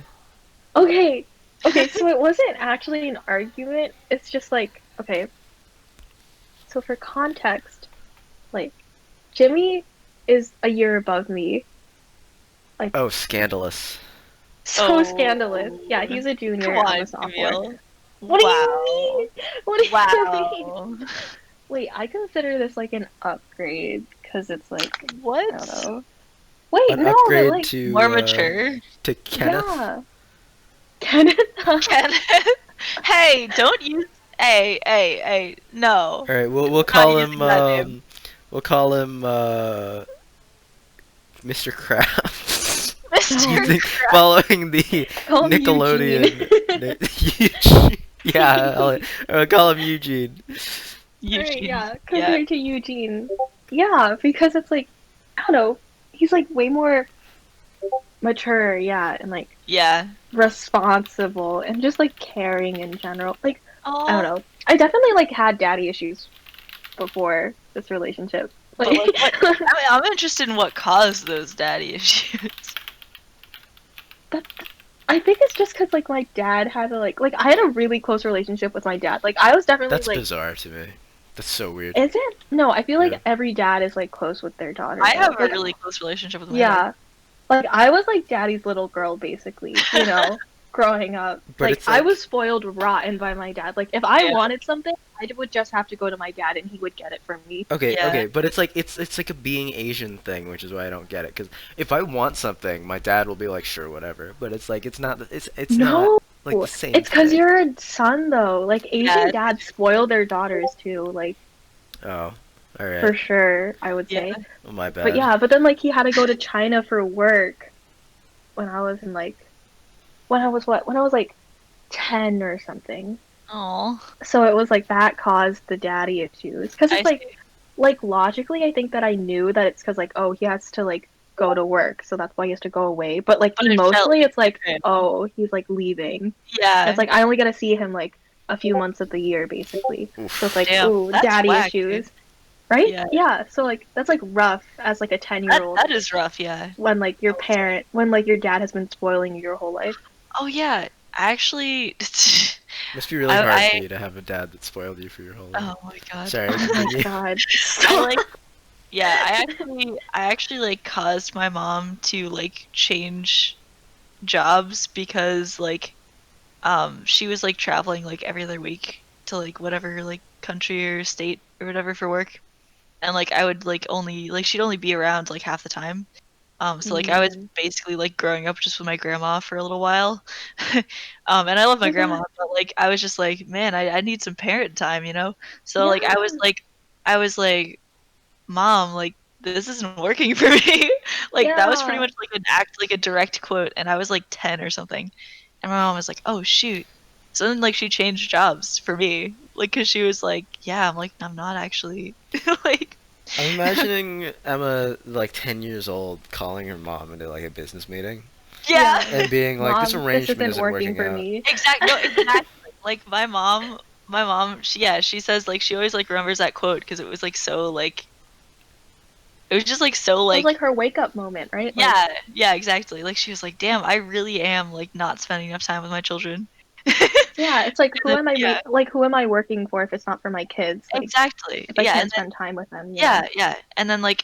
Okay. Okay, so it wasn't actually an argument. It's just like, okay, so for context, like Jimmy is a year above me. Like Oh, scandalous. so scandalous. Oh. Yeah, he's a Come junior, I'm a on, sophomore. Camille. What do you mean? Wow. What do you mean? Wow. Wait, I consider this like an upgrade because it's like I don't What? know. Wait, An no, but upgrade like More mature? to Kenneth. yeah. Kenneth. Kenneth? Hey, don't use. Hey, no. All right, we'll Not call him using that name. Mr. Krabs. No, Mr. Using Crab. following the call him Eugene. Nickelodeon. Eugene. Yeah, I'll call him Eugene. Alright, Eugene. yeah, Yeah. compared to Eugene. Yeah, because it's like I don't know, he's like way more mature, yeah, and like Yeah. responsible and just like caring in general. Like I don't Oh. know. I definitely like had daddy issues before this relationship. But Like like what? I'm interested in what caused those daddy issues. that, I think it's just because like my dad had a like I had a really close relationship with my dad. Like I was definitely That's like, bizarre to me. That's so weird. is it? No, I feel Yeah. like every dad is like close with their daughter I though. have a Like really close relationship with my dad. yeah, like I was like daddy's little girl basically, you know, growing up. But Like it's I like was spoiled rotten by my dad. Like if I Yeah. wanted something, I would just have to go to my dad and he would get it for me. Yeah. okay, but it's like a being Asian thing, which is why I don't get it. Because if I want something, my dad will be like, sure, whatever. But it's like it's not No, like the same it's because thing. you're a son though. Like Asian Yeah. dads spoil their daughters too. Like Oh, all right. for sure, I would Yeah. say. Oh, my bad. But yeah, but then like he had to go to China for work when I was in like when I was what? When I was like 10 or something. Oh. So it was like that caused the daddy issues. Because I it's like see. logically I think that I knew that it's because like oh he has to like go to work so that's why he has to go away. But like But it felt emotionally it's like different. oh he's like leaving. Yeah. It's like I only get to see him like a few months of the year basically. So it's Oof. like Damn, ooh that's daddy whack, issues. dude. Right? Yeah. Yeah. So like that's like rough as like a 10-year old That is rough, yeah. when like your parent when like your dad has been spoiling you your whole life. Oh yeah. Actually Must be really hard for I you to have a dad that spoiled you for your whole life. oh my god. Sorry, Oh my continue. god. I like yeah, I actually like caused my mom to like change jobs because like she was like traveling like every other week to like whatever like country or state or whatever for work. And like I would like only like she'd only be around like half the time. So like I was Mm. basically like growing up just with my grandma for a little while. And I love Oh my my grandma, god. but like I was just like, man, I need some parent time, you know? So like Yeah. I was like, Mom, like this isn't working for me. Like that was pretty Yeah. much like an act like a direct quote, and I was like 10 or something. And my mom was like, "Oh shoot." So then like she changed jobs for me. Like cuz she was like, "Yeah, I'm like I'm not actually." Like I'm imagining Emma like 10 years old calling her mom into like a business meeting yeah. Yeah. and being like, this Mom, this arrangement isn't isn't working working for out. me. No, exactly. Like my mom, she says like she always like remembers that quote because it was like so like It was just like so It was like like her wake up moment, right? Like, yeah, yeah, exactly. Like she was like, "Damn, I really am like not spending enough time with my children." yeah, it's like And who then, am I yeah, who am I working for if it's not for my kids? Like exactly. if I Yeah, can't and then spend time with them, yeah, yeah,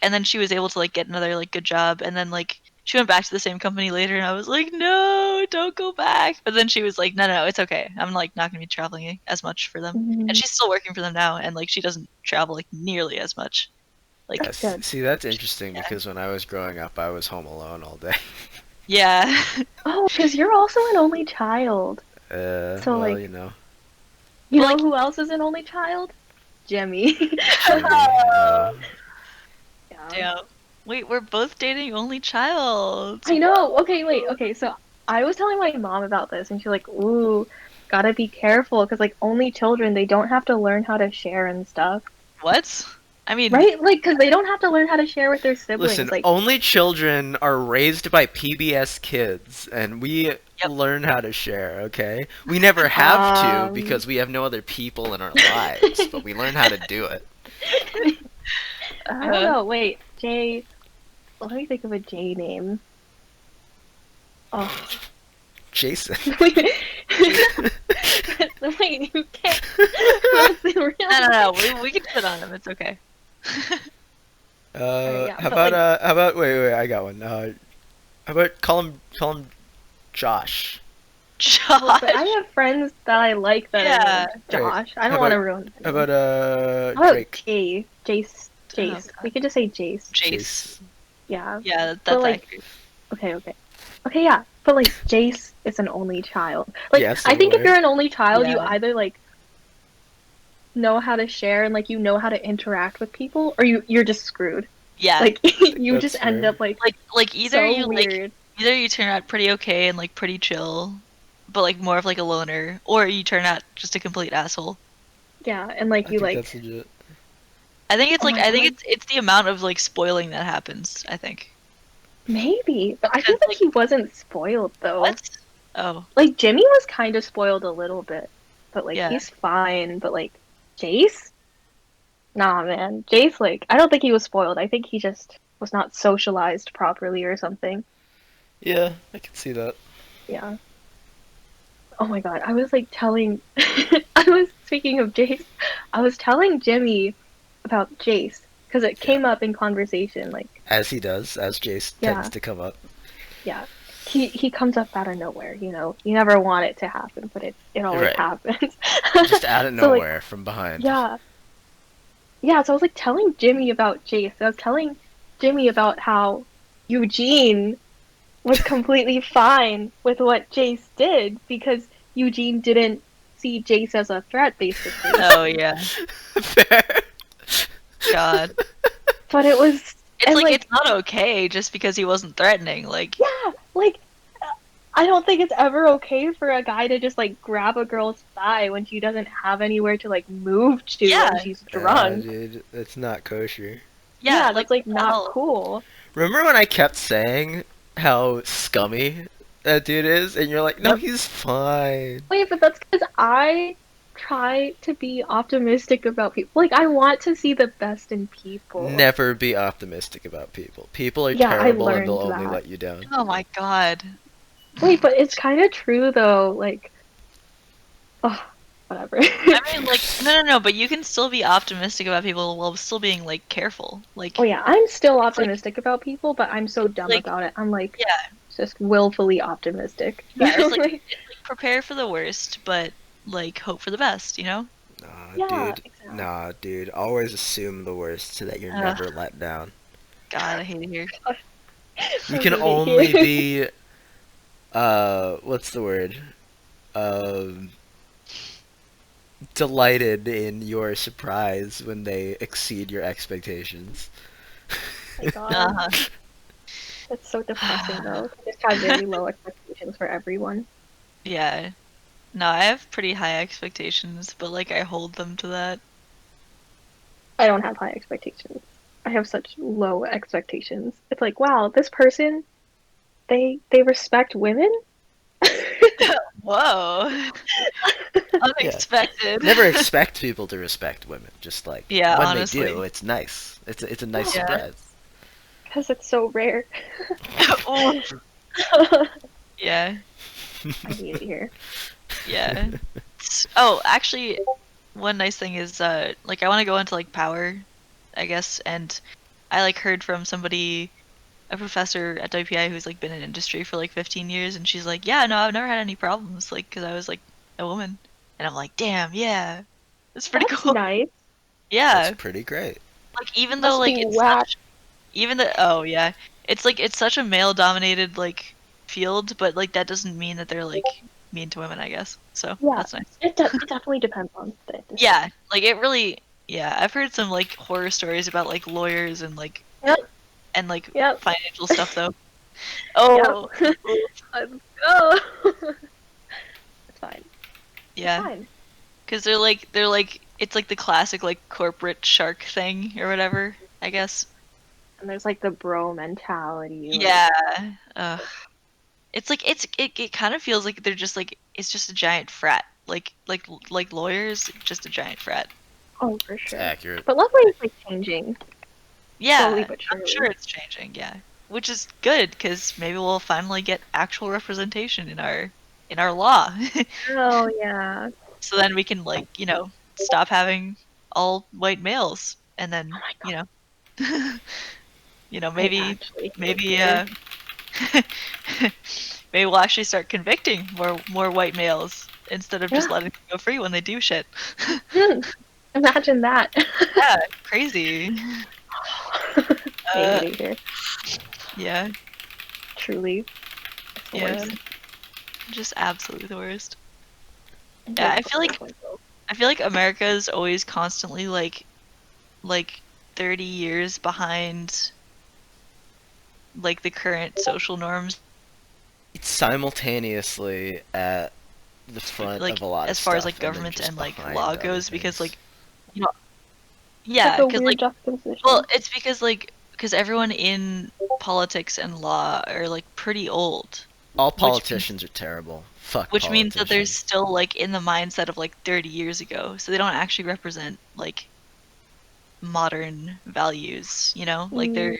and then she was able to like get another like good job, and then like she went back to the same company later, and I was like, "No, don't go back." But then she was like, "No, no, it's okay. I'm like not gonna be traveling as much for them." And Mm, she's still working for them now, and like she doesn't travel like nearly as much. Like, that's good. See, that's interesting yeah, because when I was growing up, I was home alone all day. yeah. Oh, because you're also an only child. So Well, like, you But know like, who else is an only child? Jimmy. Jimmy. Yeah. damn. Wait, we're both dating only child. I know. Okay, wait. Okay, so I was telling my mom about this, and she's like, "Ooh, gotta be careful, because like only children, they don't have to learn how to share and stuff, What? I mean, right? Like, because they don't have to learn how to share with their siblings. Listen, Like, only children are raised by PBS kids, and we yep. learn how to share, okay? We never have to um, because we have no other people in our lives, but we learn how to do it. I don't Uh, know. Wait, J. Let me think of a J name. Oh, Jason. wait, Jason. wait, you can't. That's the real No, no, name. no. We can spit on him. It's okay. Alright, yeah, How but about like, wait, I got one. How about call him Josh? well, but I Josh. have friends that I like that are Yeah. named All right. Josh. I How don't want about to ruin the how name. about How about Drake? Jace? Oh Jace. We God. could just say Jace. Jace. Jace. Yeah. Yeah, But that's like, accurate. okay. Okay, yeah. But like, Jace is an only child. Like, Yes, I I'm think if aware. you're an only child, you Yeah. either like know how to share and like you know how to interact with people, or you're just screwed. Yeah. Like, I think you just that's end fair. up like Like either so you like weird. either you turn out pretty okay and like pretty chill, but like more of like a loner, or you turn out just a complete asshole. Yeah, and like I you think like, that's legit. I think it's oh like my I think god, it's the amount of like spoiling that happens, I think. maybe. But I feel Because like like he wasn't spoiled though. what? Oh, Like Jimmy was kind of spoiled a little bit, but like yeah. he's fine. But like Jace, nah, man, Jace, like I don't think he was spoiled. I think he just was not socialized properly or something. Yeah, I can see that. Yeah. Oh my God, I was like telling, I was speaking of Jace, I was telling Jimmy about Jace because it Yeah. came up in conversation. Like, As he does, as Jace tends yeah, to come up. yeah. He comes up out of nowhere, you know. You never want it to happen, but it always Right. happens. Just out of So like, nowhere from behind. yeah. Yeah, so I was like telling Jimmy about Jace. I was telling Jimmy about how Eugene was completely fine with what Jace did because Eugene didn't see Jace as a threat, basically. Oh yeah. Fair. God. But it was, It's and like like, it's not okay just because he wasn't threatening. Like yeah, like, I don't think it's ever okay for a guy to just like grab a girl's thigh when she doesn't have anywhere to like move to yeah, and she's Nah, drunk. dude, that's not kosher. yeah. Yeah, Like that's like what the not hell? cool. Remember when I kept saying how scummy that dude is, and you're like, no, Yep. he's fine. Wait, but that's because I try to be optimistic about people. Like, I want to see the best in people. Never be optimistic about people. People are Yeah, I terrible, and they'll learned only that. let you down. Oh my God. Wait, but it's kind of true though. Like, oh, whatever. I mean, like, no, no, no, but you can still be optimistic about people while still being, like, careful. Oh Like, yeah, I'm still it's like, optimistic about people, but I'm so it's dumb like, about it. I'm like yeah, just willfully optimistic. yeah, You know, like, it's like prepare for the worst, but, like, hope for the best, you know? Nah, yeah, dude. exactly. Nah, dude. Always assume the worst so that you're Ugh, never let down. God, I hate it here. You I can hate it only here. be, what's the word? Um, delighted in your surprise when they exceed your expectations. My God, Uh-huh. that's so depressing though. I just have very low expectations for everyone. Yeah. No, I have pretty high expectations, but, like, I hold them to that. I don't have high expectations. I have such low expectations. It's like, wow, this person, they respect women? Whoa. Yeah. Unexpected. Never expect people to respect women. Just like Yeah, when they do, honestly. it's nice. It's a nice Yeah. Yeah. surprise. Because it's so rare. Oh, I yeah, hate it here. yeah. Oh, actually, one nice thing is like I want to go into like power, I guess, and I like heard from somebody, a professor at WPI who's like been in industry for like 15 years, and she's like, yeah, no, I've never had any problems, like, because I was like a woman, and I'm like, damn, yeah, that's pretty That's cool. nice. That's Yeah, pretty great. like even though Must like be it's whack. such, even the oh yeah, it's like it's such a male dominated like field, but like that doesn't mean that they're like mean to women, I guess. So Yeah, that's nice. it definitely depends on the industry. Yeah, like it really, yeah, I've heard some like horror stories about like lawyers Yep, and like yep, financial stuff though. yep. Oh, Let's go. It's fine. It's yeah, fine. because they're like it's like the classic like corporate shark thing or whatever, I guess. And there's like the bro mentality, like, Yeah. Ugh. It's like it kind of feels like they're just like it's just a giant frat. Like lawyers, just a giant frat. oh, for It's sure. accurate. But luckily it's like changing slowly Yeah, but I'm sure surely. it's changing, yeah. Which is good because maybe we'll finally get actual representation in our law. Oh yeah. So then we can like, stop having all white males and Oh then, my god. I maybe actually hate maybe this. maybe we'll actually start convicting more white males instead of just Yeah. letting them go free when they do shit. Hmm. Imagine that. Yeah, crazy. I Uh, hate it here. yeah, Truly. It's the yeah, worst. just absolutely the worst. And Yeah, here's the worst one, though. I feel like America is always constantly like 30 years behind like the current social norms, It's simultaneously at the front of like a lot of as far as like stuff and then government just and like behind law other goes because things. like you know It's like yeah, a because weird like well juxtaposition. it's because everyone in politics and law are like pretty old, All which means politicians are terrible. Fuck which means that they're politicians. still like in the mindset of like 30 years ago, so they don't actually represent like modern values, like Mm,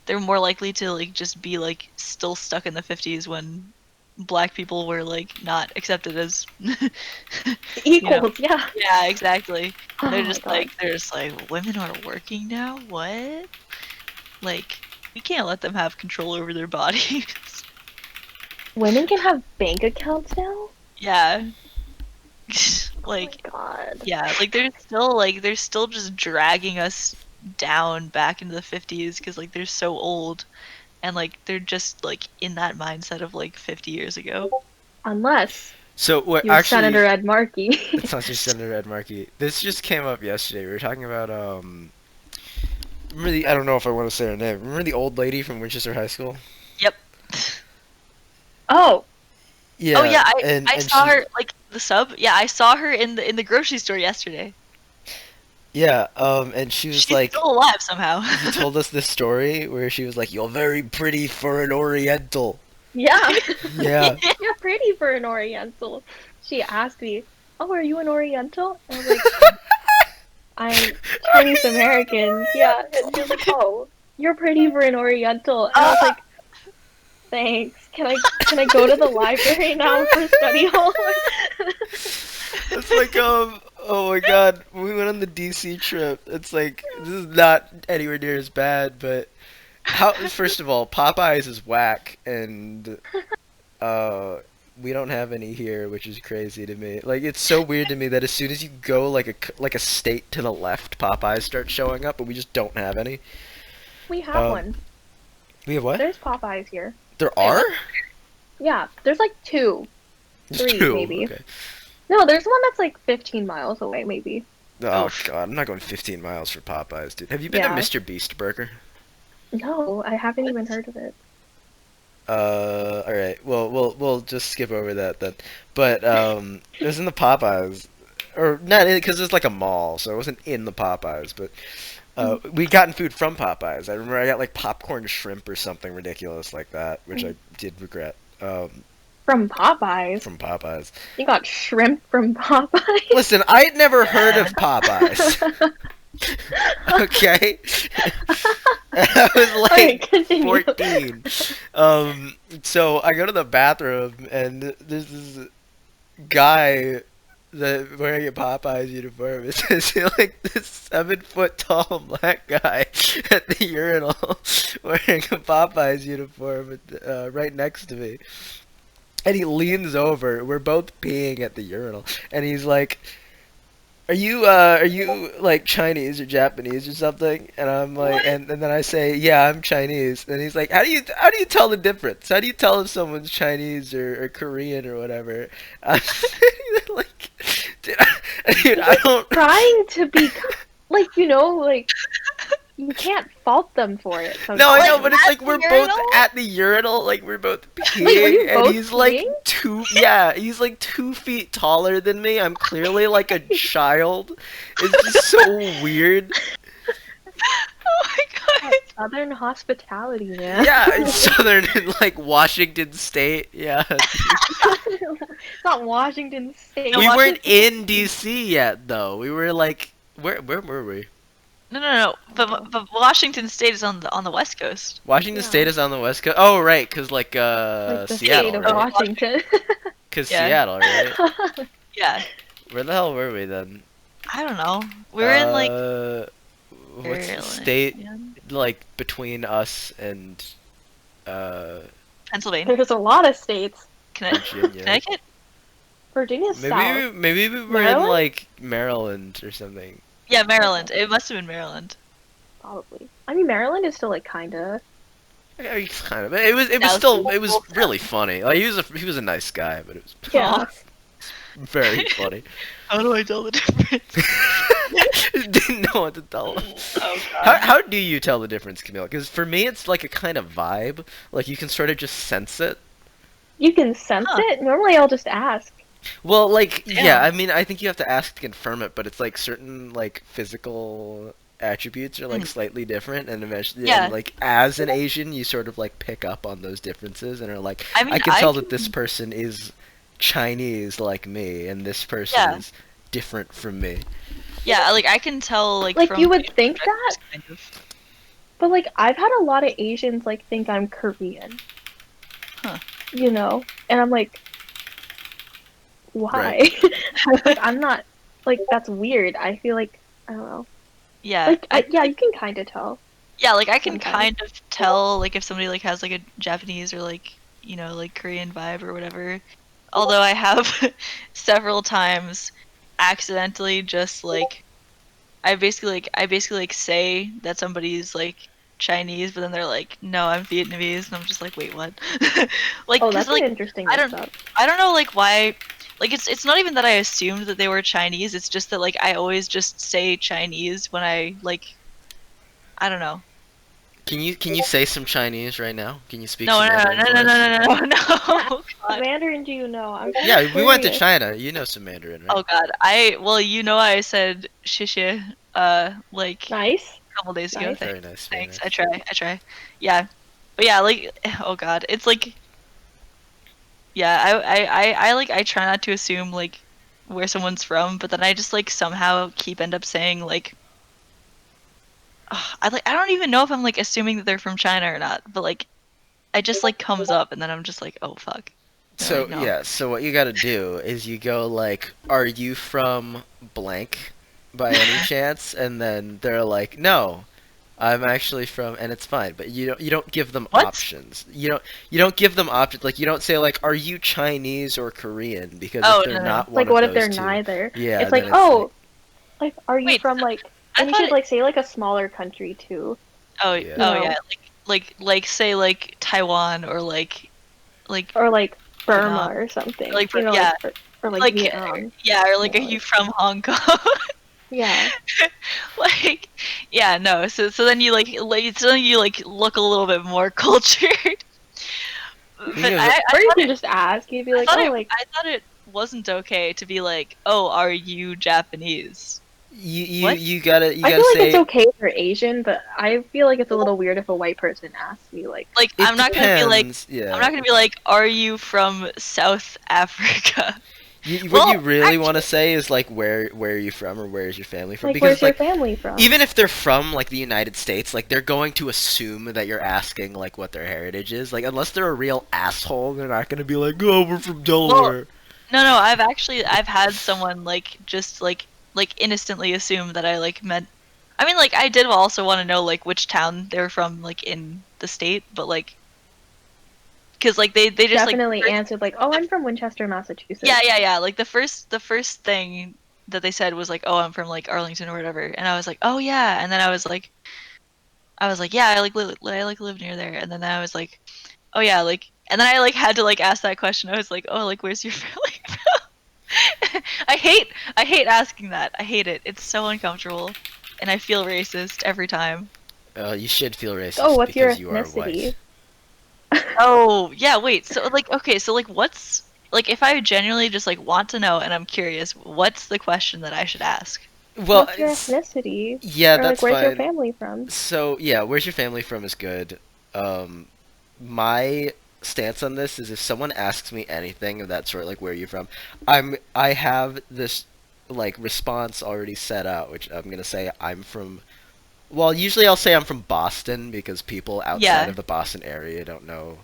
they're more likely to like just be like still stuck in the 50s when black people were like not accepted as you know equals, yeah. yeah, exactly. And Oh my god. they're just like women are working now, what, like we can't let them have control over their bodies. Women can have bank accounts now? Yeah. Oh my Like god. yeah, like they're still just dragging us down back into the 50s because like they're so old and like they're just like in that mindset of like 50 years ago. Unless So what? you're Actually, Senator Ed Markey. it's not just Senator Ed Markey. This just came up yesterday. We were talking about Remember the? I don't know if I want to say her name. Remember the old lady from Winchester High School? Yep. Oh, Oh Yeah, yeah, and I and saw she her like the sub. Yeah, I saw her in the grocery store yesterday. yeah and she was She's like, still alive somehow. you told us this story where she was like, "You're very pretty for an Oriental." yeah. Yeah. You're pretty for an Oriental. She asked me, "Oh, are you an Oriental?" And I was like, "I'm Chinese American." Yeah, and she was like, "Oh, you're pretty for an Oriental." And I was Ah! like, "Thanks. Can I go to the library now for study hall?" It's like oh my god, when we went on the DC trip. It's like this is not anywhere near as bad, but how first of all, Popeyes is whack and uh we don't have any here, which is crazy to me. Like it's so weird to me that as soon as you go like a state to the left, Popeyes starts showing up, but we just don't have any. We have Um one. we have what? There's Popeyes here. There Wait, are? what? Yeah, there's like two, There's three two. maybe. Okay. No, there's one that's like 15 miles away, maybe. Oh Oof. god, I'm not going 15 miles for Popeyes, dude. Have you been to Yeah. Mr. Beast Burger? No, I haven't even heard of it. All right. Well, we'll just skip over that then. But it was in the Popeyes, or not because it's like a mall, so it wasn't in the Popeyes. But we gotten food from Popeyes. I remember I got like popcorn shrimp or something ridiculous like that, which I did regret. From Popeyes. From Popeyes. You got shrimp from Popeyes? Listen, I had never heard Yeah. of Popeyes. Okay. I was Okay, like continue. 14. So I go to the bathroom and there's this guy that wearing a Popeyes uniform. It's like this 7 foot tall black guy at the urinal wearing a Popeyes uniform right next to me. And he leans over. We're both peeing at the urinal, and he's like, are you like Chinese or Japanese or something?" And I'm like, What? and then I say, "Yeah, I'm Chinese." And he's like, how do you tell the difference? How do you tell if someone's Chinese or Korean or whatever?" I'm like, dude, He's I just don't. trying to be like, like you can't fault them for it No, I know, Like sometimes. but it's at like the we're both urinal? at the urinal, like we're both Wait, were peeing, you and both he's like peeing? yeah, he's like 2 feet taller than me. I'm clearly like a child. It's just so weird. Oh my That god. Southern hospitality, man. Yeah, it's southern in like Washington State. Yeah, It's not Washington State. No, we weren't Washington. in DC yet though. We were like, where were we? No. But Washington State is on the West Coast. Washington Yeah, State is on the west coast. Oh right, cause like like the state Seattle, of right? Washington. Cause Yeah. Seattle, right? Yeah. Where the hell were we then? I don't know. We were in like Uh, what's the Maryland, state yeah. like between us and uh Pennsylvania, There's a lot of states. Virginia? Connecticut. Virginia's south. Maybe we were in Maryland? like Maryland or something. Yeah, Maryland. It must have been Maryland. Probably. I mean, Maryland is still like kinda. Yeah, kind of. It was Yeah, still it was cool. really funny. Like he was a nice guy, but it was Yeah. very funny. How do I tell the difference? Didn't know what to tell him. Oh god. How do you tell the difference, Camille? Because for me, it's like a kind of vibe. Like you can sort of just sense it. You can sense Huh. it. Normally, I'll just ask. Well, like, Damn. yeah, I mean, I think you have to ask to confirm it, but it's like certain like physical attributes are like Mm. slightly different, and eventually, Yeah. and, like as an Asian, you sort of like pick up on those differences, and are like, I mean, I can I tell can- that this person is Chinese like me, and this person Yeah. is different from me. Yeah, like I can tell like Like from you would think that, kind of. but like I've had a lot of Asians like think I'm Korean. Huh. And I'm like, why? Like I'm not. Like that's weird. I feel like I don't know. Yeah. Like yeah, you can kind of tell. Yeah, like I can Sometimes. kind of tell like if somebody like has like a Japanese or like like Korean vibe or whatever. Although I have several times accidentally just like I basically like say that somebody's like Chinese, but then they're like, no, I'm Vietnamese, and I'm just like, wait, what? Like, Oh, 'cause, that's like an interesting I mix don't up. I don't know like why. Like it's not even that I assumed that they were Chinese. It's just that like I always just say Chinese when I like I don't know. Can you say some Chinese right now? Can you speak No, some no, no, Mandarin no, for no, us? no, no, no, no. What God. Mandarin do you know? I'm Yeah, we went to curious. China. You know some Mandarin, right? Oh God. Well, I said 谢谢 like Nice. a couple days ago. Nice. Very nice. Very Thanks. nice. I try. Yeah. But yeah, like oh God. It's like yeah, I try not to assume like where someone's from, but then I just like somehow end up saying like I don't even know if I'm like assuming that they're from China or not, but like it just like comes up and then I'm just like, oh fuck. They're So like, no. yeah, so what you gotta do is you go like, "Are you from blank, by any chance?" And then they're like, "No, I'm actually from," and it's fine. But you don't give them What? options. You don't give them options. Like you don't say like, "Are you Chinese or Korean?" Because Oh, if they're no. not one Like of what if those they're two, neither? yeah, It's like, then oh, like are you Wait, from like? I And you thought should it- like say like a smaller country too. Oh, Yeah. oh No. yeah, like say like Taiwan or like Or like Burma Vietnam. or something. Like, like, or like like Vietnam. yeah, or like Yeah, are you like- from Hong Kong? Yeah. Like yeah, no. So then you like look a little bit more cultured. But You know, Or you can just ask. You'd be like, oh, like I thought it wasn't okay to be like, "Oh, are you Japanese?" What? you gotta I feel like say it's okay for Asian, but I feel like it's a little weird if a white person asks me like, Like it I'm not gonna be like depends, yeah. I'm not gonna be like, "Are you from South Africa?" What you Well, really want to actually, say is like where are you from or where is your family from? Like, where's Because your like family from? even if they're from like the United States, like they're going to assume that you're asking like what their heritage is. Like unless they're a real asshole, they're not gonna be like, "Oh, we're from well, Delaware." no, I've had someone like just like innocently assume that I like meant. I mean, like I did also want to know like which town they were from, like in the state, but like because like they just like Definitely first, answered like, "Oh, I'm from Winchester, Massachusetts." yeah. Like the first thing that they said was like, oh, I'm from like Arlington or whatever, and I was like, oh yeah, and then I was like, yeah, I like live near there, and then I was like, oh yeah, like, and then I like had to like ask that question. I was like, oh, like where's your family from? I hate asking that. I hate it. It's so uncomfortable, and I feel racist every time. You should feel Oh, racist what's your because you are white. ethnicity? Oh yeah, wait. So like, okay, so like, what's like if I genuinely just like want to know and I'm curious, what's the question that I should ask? Well, What's your ethnicity? yeah, Or like, that's where's your fine. family from? So yeah, where's your family from is good. My stance on this is if someone asks me anything of that sort, like where are you from, I have this like response already set out, which I'm gonna say I'm from. Well, usually I'll say I'm from Boston because people outside Yeah. of the Boston area don't know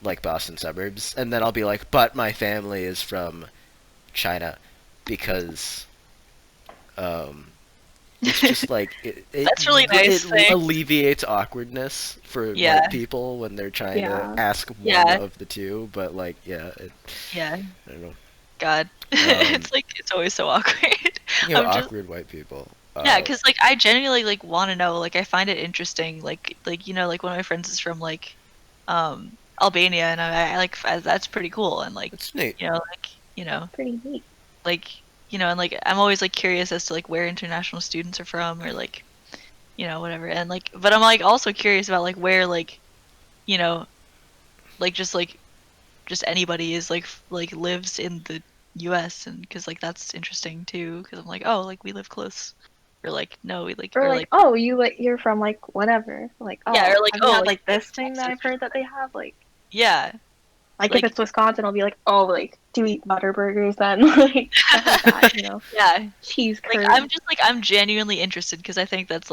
like Boston suburbs, and then I'll be like, but my family is from China because um it's just like That's really nice. it Thanks. alleviates awkwardness for Yeah. white people when they're trying to Yeah. ask one Yeah. of the two. But like, yeah, Yeah. I don't know. God. Um, It's like it's always so awkward. I'm just awkward white people. yeah, because like I genuinely like want to know. Like I find it interesting. Like like one of my friends is from like Albania, and I like that's pretty cool. And like It's neat. like Pretty neat. like and like I'm always like curious as to like where international students are from, or like whatever. And like, but I'm like also curious about like where like you know like just anybody is like lives in the US, and because like that's interesting too, because I'm like, oh, like we live close, or like no, we like Or or like, like oh, you're from like whatever. Like, yeah, oh, or like have you oh, had like like this thing that Texas I've or heard that they something. have? Yeah, Like if like it's Wisconsin, I'll be like, oh, like do you eat butter burgers then? Like stuff like that, yeah, cheese like curds. I'm genuinely interested, because I think that's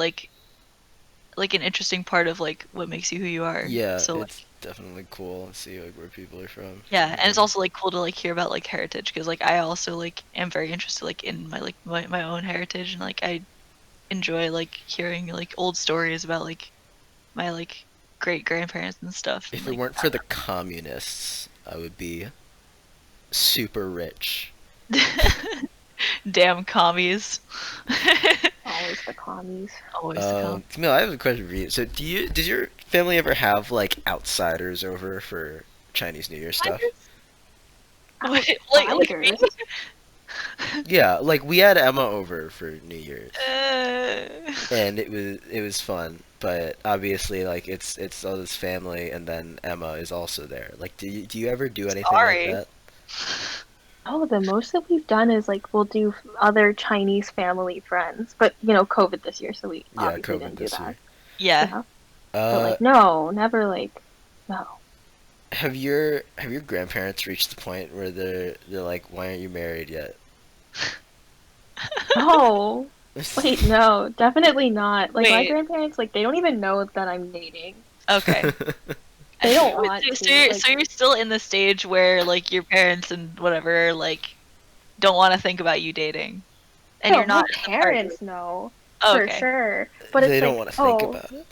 like an interesting part of like what makes you who you are. Yeah, So it's like definitely cool to see like where people are from. yeah, and it's also like cool to like hear about like heritage, because like I also like am very interested like in my my own heritage, and like I enjoy like hearing like old stories about like my like great grandparents and stuff, and If it like weren't for the communists, I would be super rich. damn commies. Always the commies. Always the com. Camille, I have a question for you. So, does your family ever have like outsiders over for Chinese New Year stuff? What, like me? Outsiders. Yeah, like we had Emma over for New Year's, Uh, and it was fun. But obviously, like it's all this family, and then Emma is also there. Like, do you ever do anything like sorry. that? Oh, the most that we've done is like we'll do other Chinese family friends, but COVID this year, so we Yeah, obviously COVID didn't do this that. year. Yeah. Yeah, but Uh, like no, never like no. have your grandparents reached the point where they're like, why aren't you married yet? Oh, wait, no, definitely not. Like my Wait. grandparents, like they don't even know that I'm dating. Okay. They don't Wait, want so to. so you're still in the stage where like your parents and whatever like don't want to think about you dating, and No, you're my not in the part where. parents know Oh, for okay. sure. But They it's don't like, want to think oh, about it.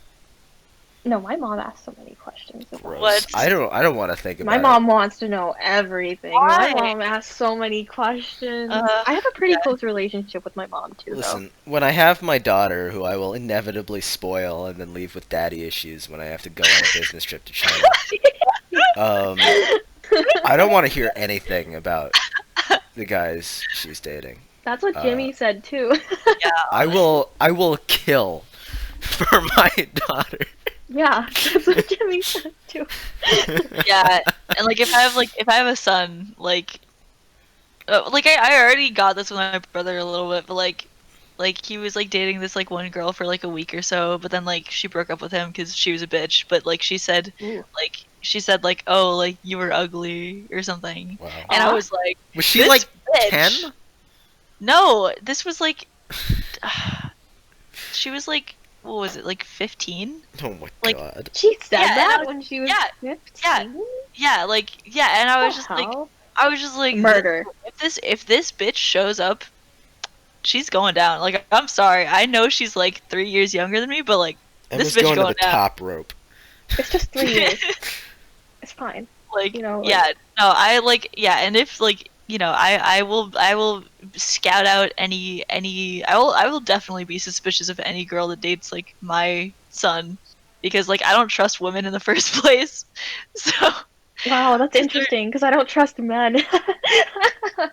no, my mom asks so many questions about Gross. What? I don't want to think my about it. mom wants to know everything. My Why? mom asks so many questions. Uh, I have a pretty close relationship with my mom too, though. Listen, when I have my daughter, who I will inevitably spoil and then leave with daddy issues when I have to go on a business trip to China, um, I don't want to hear anything about the guys she's dating. That's what Uh, Jimmy said too. yeah, I will kill for my daughter. Yeah, that's what Jimmy said too. yeah, and like if I have a son, like I already got this with my brother a little bit, but like he was like dating this like one girl for like a week or so, but then like she broke up with him because she was a bitch. But like she said, Ooh. like she said like, "Oh, like you were ugly" or something, Wow. and I Aw. was like, Was she "This like bitch." 10? No, this was like, she was like, what was it, like 15? Oh my Like, god. She yeah, said and I that was, when she was yeah, yeah, 15? yeah, like, yeah, and I The was just like, hell? this, Murder. if this bitch shows up, she's going down. Like, I'm sorry, I know she's like 3 years younger than me, but like, this Emma's bitch going to going the down. top rope. It's just 3 years. It's fine. Like, You know, like, yeah, no, I like, yeah, and if like, I will scout out I will definitely be suspicious of any girl that dates like my son, because like I don't trust women in the first place. So, wow, that's 'cause they're- interesting because I don't trust men.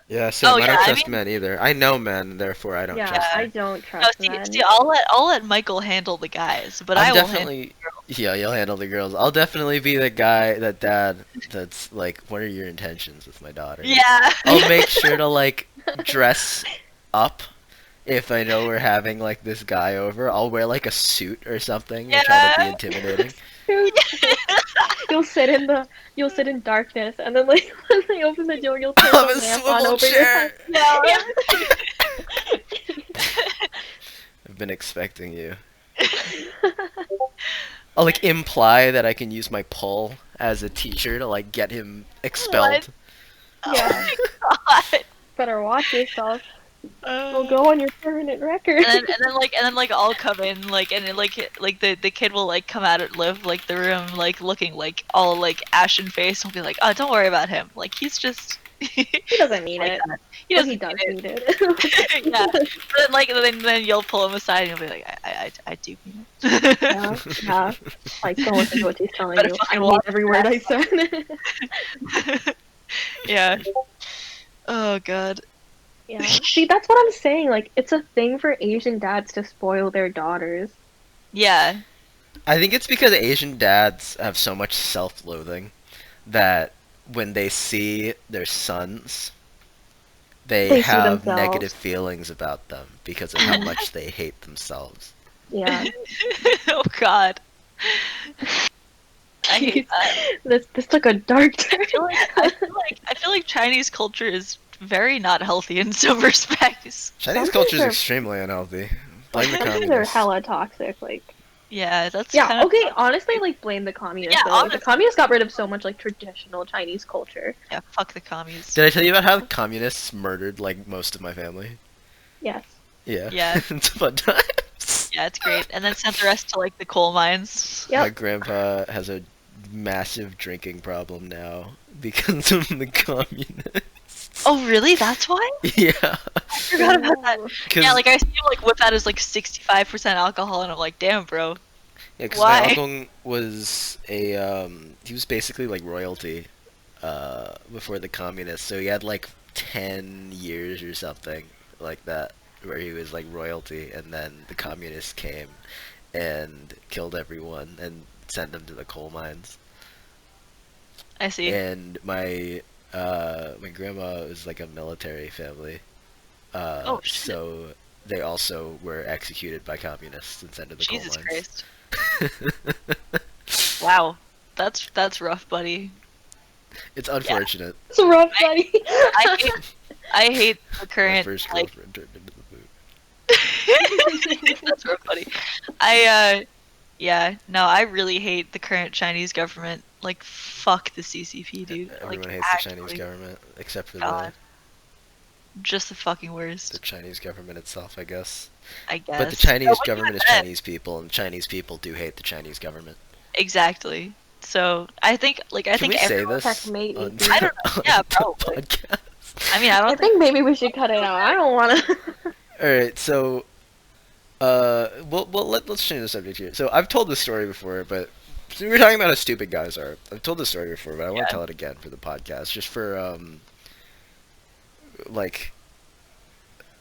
Yeah, oh same. I yeah, don't I trust mean, men either. I know men, therefore I don't Yeah, trust yeah. I them. don't No, trust see, men. I'll let Michael handle the guys, but I'm I will handle definitely, the girls. yeah, you'll handle the girls. I'll definitely be the guy, that dad, that's like, what are your intentions with my daughter? Yeah. I'll make sure to like dress up if I know we're having like this guy over. I'll wear like a suit or something to try to be Yeah. intimidating. Dude, you'll sit in the you'll sit in darkness, and then like when they open the door, you'll turn I'll the have a lamp on swivel over your head. chair. Yeah. Yeah. I've been expecting you. I'll like imply that I can use my pull as a teacher to like get him What? expelled. Oh Yeah. my Better watch yourself. It'll god. go on your permanent record. And then like I'll come in like, and then like the kid will like come out of like the room like looking like all like ashen faced. I'll be like, oh, don't worry about him. Like he's just He doesn't mean like it. that. He But he doesn't does mean need it. it. Yeah. But then like then you'll pull him aside and you'll be like, I do mean it. Yeah, yeah. Like, don't listen to what she's telling Better you. I fucking mean watch every word I said. that. Yeah. Oh god. Yeah. See, that's what I'm saying. Like, it's a thing for Asian dads to spoil their daughters. Yeah. I think it's because Asian dads have so much self-loathing that when they see their sons, they They see have negative themselves. feelings about them because of how much they hate themselves. Yeah. Oh god. I hate Jeez. that. This took a dark turn. I feel like Chinese culture is very not healthy in some respects. Chinese Some culture things is are extremely unhealthy. like Blame the some things are communists. hella toxic. Like, Yeah, that's yeah, kind of okay, honestly, like blame the communists yeah, though. Like the honestly. communists got rid of so much like traditional Chinese culture. Yeah, fuck the commies. Did I tell you about how the communists murdered like most of my family? Yes. Yeah. Yeah. It's fun times. Yeah, it's great. And then sent the rest to like the coal mines. My Yep. grandpa has a massive drinking problem now because of the communists. Oh, really? That's why? Yeah. I forgot about that. Ooh. Yeah, like I see him like whip out his like 65% alcohol, and I'm like, damn, bro. Yeah, because my Why? uncle was he was basically like royalty before the communists, so he had like 10 years or something like that where he was like royalty, and then the communists came and killed everyone and sent them to the coal mines. I see. And my grandma was like a military family, Oh shit. so they also were executed by communists and sent to the coal Jesus mines. Christ. Wow. That's rough, buddy. It's unfortunate. It's rough, buddy. I hate the My current first like girlfriend turned into the boot. that's rough, buddy. I yeah, no, I really hate the current Chinese government. Like fuck the CCP, dude. Everyone Like hates the Chinese actually, government except for God, just the fucking the worst. Chinese government itself, I guess. I guess. But the Chinese Nobody government is even- Chinese people, and Chinese people do hate the Chinese government. Exactly. So I think like I Can think we say everyone. this Checkmate, on, dude. I don't know. on Yeah, the probably. podcast? I mean, I I don't think. think maybe we should cut it out. I don't want to. Alright, so let's change the subject here. So I've told this story before, but so we were talking about how stupid guys are. I've told this story before, but I want Yeah. to tell it again for the podcast, just for like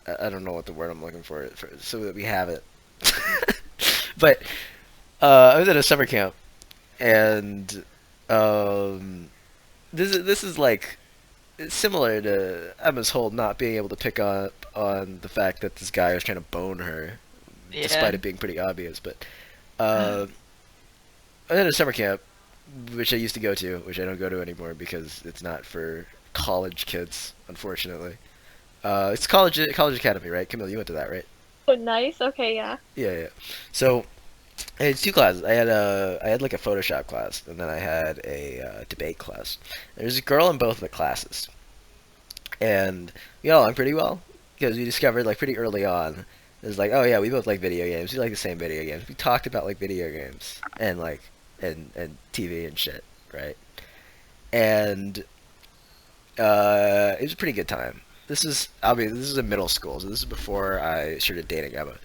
I don't know what the word I'm looking for, so that we have it. But I was at a summer camp, and this is like it's similar to Emma's whole not being able to pick up on the fact that this guy was trying to bone her, Yeah. despite it being pretty obvious. But I was at a summer camp, which I used to go to, which I don't go to anymore because it's not for college kids, unfortunately. It's college academy, right? Camille, you went to that, right? Oh, nice. Okay, yeah. Yeah, yeah. So I had two classes. I had like a Photoshop class, and then I had a debate class. There's a girl in both of the classes, and we got along pretty well because we discovered like pretty early on. It was like, oh yeah, we both like video games. We like the same video games. We talked about like video games and like and TV and shit, right? And it was a pretty good time. This is in middle school, so this is before I started dating Emma.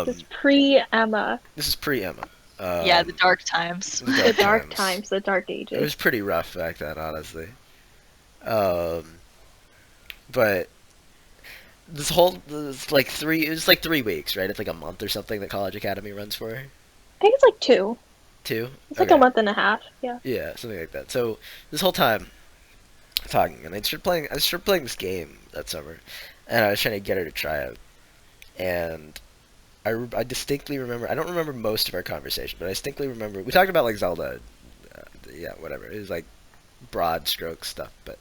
This is Um, pre-Emma. this is pre Emma. Yeah, the dark times. The dark times, the dark It was ages. pretty rough back then, honestly. Um, but this like it was like 3 weeks, right? It's like a month or something that College Academy runs for. I think it's like 2. Two? It's like a Okay. month and a half. Yeah. Yeah, something like that. So this whole time talking, and I started playing this game that summer, and I was trying to get her to try it. And I distinctly remember. I don't remember most of our conversation, but I distinctly remember we talked about like Zelda. Yeah, whatever. It was like broad stroke stuff, but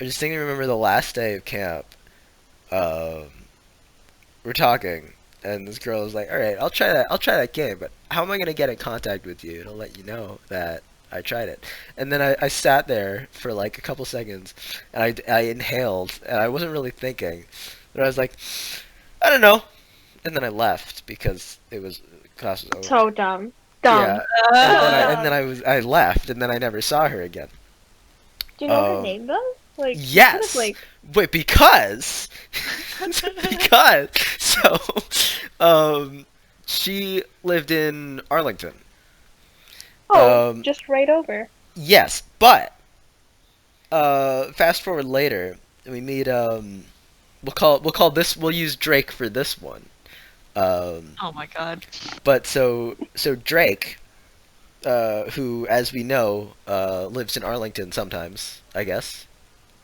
I distinctly remember the last day of camp. Um, we're talking, and this girl was like, "All right, I'll try that. I'll try that game, but how am I gonna get in contact with you to let you know that I tried it?" And then I sat there for like a couple seconds, and I inhaled, and I wasn't really thinking, but I was like, "I don't know," and then I left because it was class was over. So dumb. Yeah, Dumb. Uh, I left, and then I never saw her again. Do you know her Um, name though? Like, you could have yes, like. wait, because because so she lived in Arlington. Oh, Um, just right over. yes, but fast forward later, we meet we'll call this we'll use Drake for this one. Um, oh my god. but so Drake, who as we know lives in Arlington sometimes, I guess,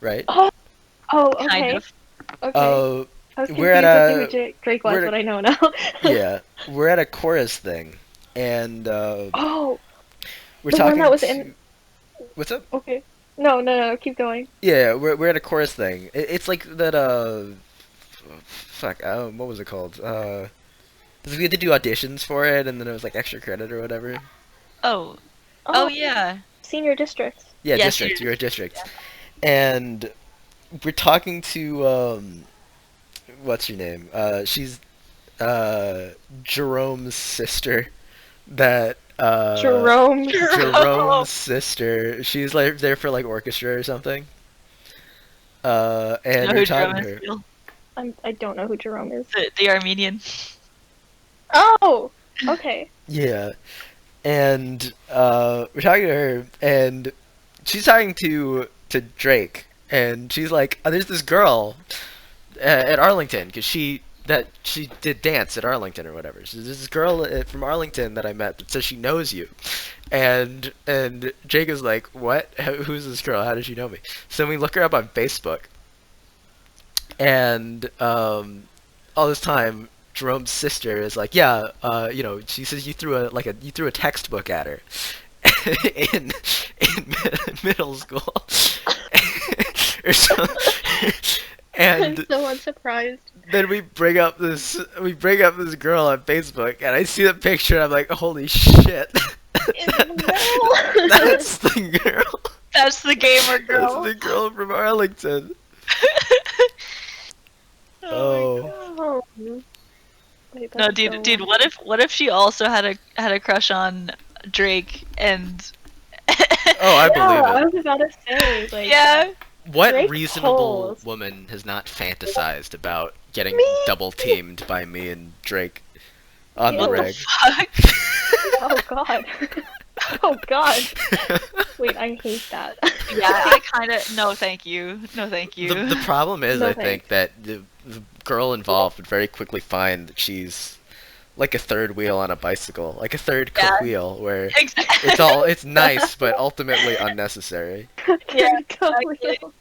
right? Oh, oh, Kind okay. of. Okay. Uh, I was we're at confused with who a Drake was, we're at but a, I know now. yeah, we're at a chorus thing, and Oh, we're the one that talking was in. to what's up? Okay. No, no, no. Keep going. Yeah, we're at a chorus thing. It's like that. Fuck. What was it called? 'Cause we had to do auditions for it, and then it was like extra credit or whatever. Oh. Oh Oh, yeah. senior districts. Yeah, Yes, districts. you're You're a district, and we're talking to what's her name? She's Jerome's sister. That Jerome. Jerome's sister. She's like there for like orchestra or something. Do you And know we're who talking Drum to is? her. Phil? I don't know who Jerome is. The Armenian. Oh, okay. Yeah, and we're talking to her, and she's talking to Drake, and she's like, oh, "There's this girl at Arlington, because she did dance at Arlington or whatever. So there's this girl from Arlington that I met that says she knows you." And Jake is like, "What? Who's this girl? How does she know me?" So we look her up on Facebook, and all this time, Jerome's sister is like, "Yeah, she says you threw a textbook at her in middle school or something." I'm And so unsurprised. then we bring up this girl on Facebook, and I see the picture, and I'm like, "Holy shit, No. that's the girl." That's the gamer That's girl. the girl from Arlington. Oh Oh, my god. Oh. Wait, No, that's dude, so. what if she also had a crush on Drake and oh, I Yeah, believe I it. was about to say, like, yeah. What Drake reasonable pulls. woman has not fantasized about getting Me. double teamed by me and Drake on the Ew. What the reg? fuck? Oh God. Oh God. Wait, I hate that. Yeah, I kind of no, thank you, no, thank you. The problem is, No I think that the girl involved would very quickly find that she's like a third wheel on a bicycle, like a third Yeah. wheel, where Exactly. it's nice but ultimately unnecessary. Yeah, Cawheel.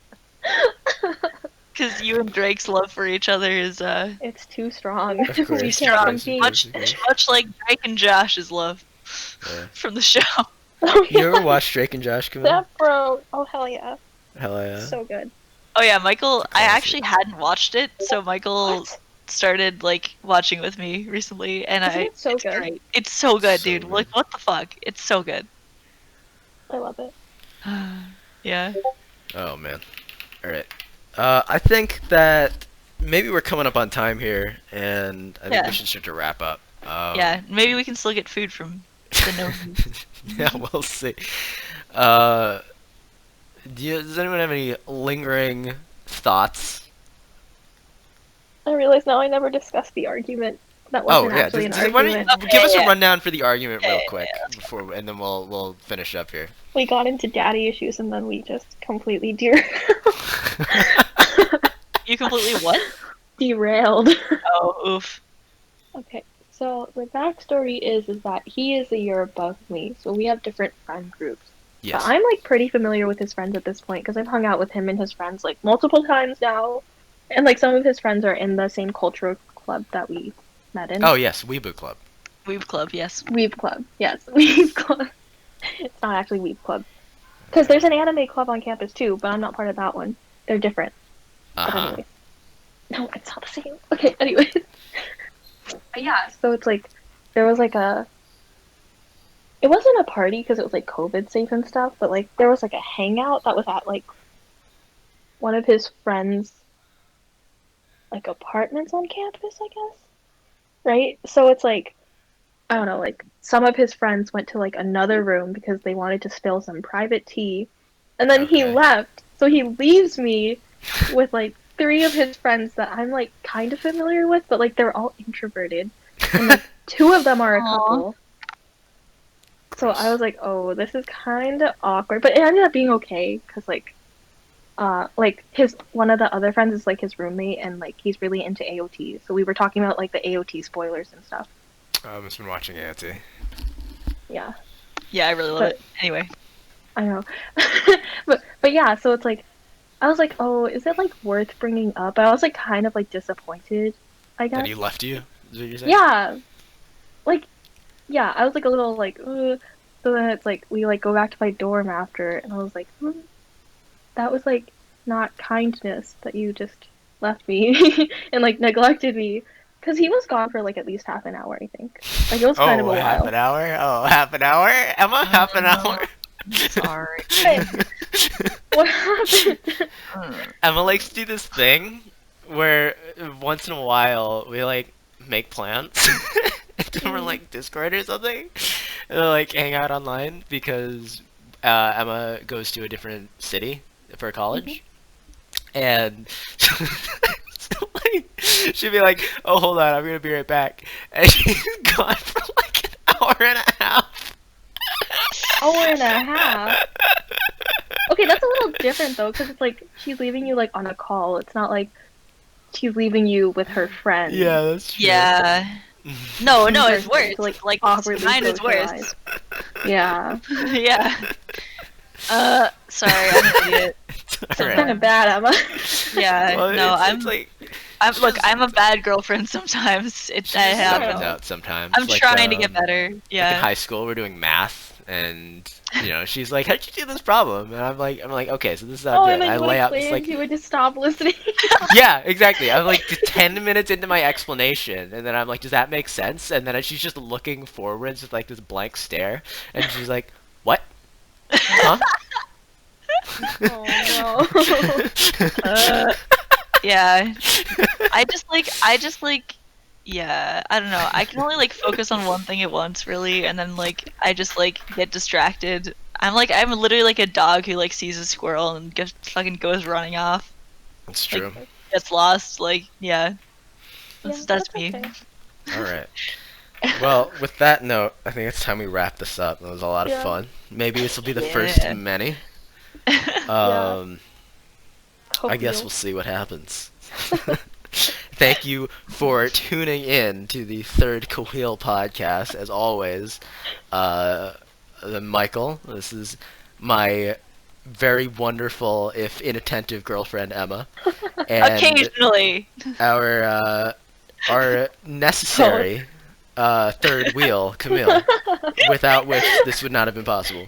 Because you and Drake's love for each other is It's too strong. Of We course, can't strong. compete. Much like Drake and Josh's love. Yeah. from the show. Oh You ever yeah, watch Drake and Josh, Camille? that bro. Oh hell yeah, Hell yeah. so good. Oh yeah, It's Michael. a I classic. actually hadn't watched it, so Michael What? started like watching with me recently, and Isn't it so it's good? great. It's so good, So dude. good. Like, what the fuck? It's so good. I love it. Yeah. Oh man. All right. I think that maybe we're coming up on time here, and I think we Yeah. should start to wrap up. Yeah. Maybe we can still get food from the no. Yeah, we'll see. Uh, does anyone have any lingering thoughts? I realize now I never discussed the argument. That Oh wasn't yeah, actually an why don't argument. you give us a Yeah. rundown for the argument real Yeah, quick before, and then we'll finish up here. We got into daddy issues and then we just completely derailed. You completely what? Derailed. Oh, oof. Okay, so the backstory is that he is a year above me, so we have different friend groups. But Yes. I'm like pretty familiar with his friends at this point because I've hung out with him and his friends like multiple times now, and like some of his friends are in the same cultural club that we met in. Oh yes, Weeaboo Club. Weeb Club, yes. Weeb Club, yes, Weeb Club. It's not actually Weeb Club because there's an anime club on campus too, but I'm not part of that one. They're different. Uh But huh. anyway, no, it's not the same. Okay, anyway. But yeah, so it's like there was like a it wasn't a party because it was like COVID safe and stuff, but like there was like a hangout that was at like one of his friends' like apartments on campus, I guess. Right? So it's like I don't know, like some of his friends went to like another room because they wanted to spill some private tea, and then he Okay. left. So he leaves me with like three of his friends that I'm like kind of familiar with, but like they're all introverted, and like two of them are a Aw. couple. So I was like, oh, this is kind of awkward, but it ended up being okay because like his one of the other friends is like his roommate, and like he's really into AOT. So we were talking about like the AOT spoilers and stuff. I've just been watching AOT. Yeah, Yeah, I really love But- it. Anyway. I know. but yeah, so it's like I was like, oh, is it like worth bringing up? I was like kind of like disappointed, I That guess. he left you? Is what you're saying? Yeah, like yeah, I was like a little like, ugh. So then it's like we like go back to my dorm after, and I was like, that was like not kindness that you just left me and like neglected me, because he was gone for like at least half an hour, I think. Like it was kind of a half while. an hour? Oh, half an hour? Emma, half an hour? Sorry. Hey, what happened? Emma likes to do this thing where once in a while we like make plans and we're like Discord or something and like hang out online because Emma goes to a different city for college and so, like, she'd be like, oh hold on, I'm gonna be right back, and she's gone for like an hour and a half. Hour and a half. Okay, that's a little different though, because it's like she's leaving you like on a call. It's not like she's leaving you with her friend. Yeah, that's true. Yeah. No, it's Person worse. to, like, Like awkwardly mine is socialize. worse. Yeah. Yeah. Sorry, I'm an idiot. It's It's alright. kind of bad, Emma. Yeah, Well, no, it's like look, I'm a bad girlfriend sometimes. It she just happens. happens out sometimes. I'm like, trying to get better. Like in Yeah. high school, we're doing math, and you know, she's like, "How'd you do this problem?" And I'm like, "Okay, so this is how Oh, I do and it." then I you would lay out explain, this like, you would just stop listening. yeah, exactly. I'm like 10 minutes into my explanation, and then I'm like, "Does that make sense?" And then she's just looking forwards with like this blank stare, and she's like, "What? Huh?" Oh no. Yeah. I just like yeah, I don't know. I can only like focus on one thing at once really, and then like I just like get distracted. I'm literally like a dog who like sees a squirrel and just fucking goes running off. That's Like, true. Gets lost, like yeah. Yeah, That's me. okay. All right. Well, with that note, I think it's time we wrap this up. It was a lot of Yeah. fun. Maybe this will be the first Yeah. of many. Yeah. I guess we'll see what happens. Thank you for tuning in to the third Cawheel podcast. As always, Michael, this is my very wonderful, if inattentive, girlfriend Emma, and Occasionally. our necessary third wheel, Camille, without which this would not have been possible.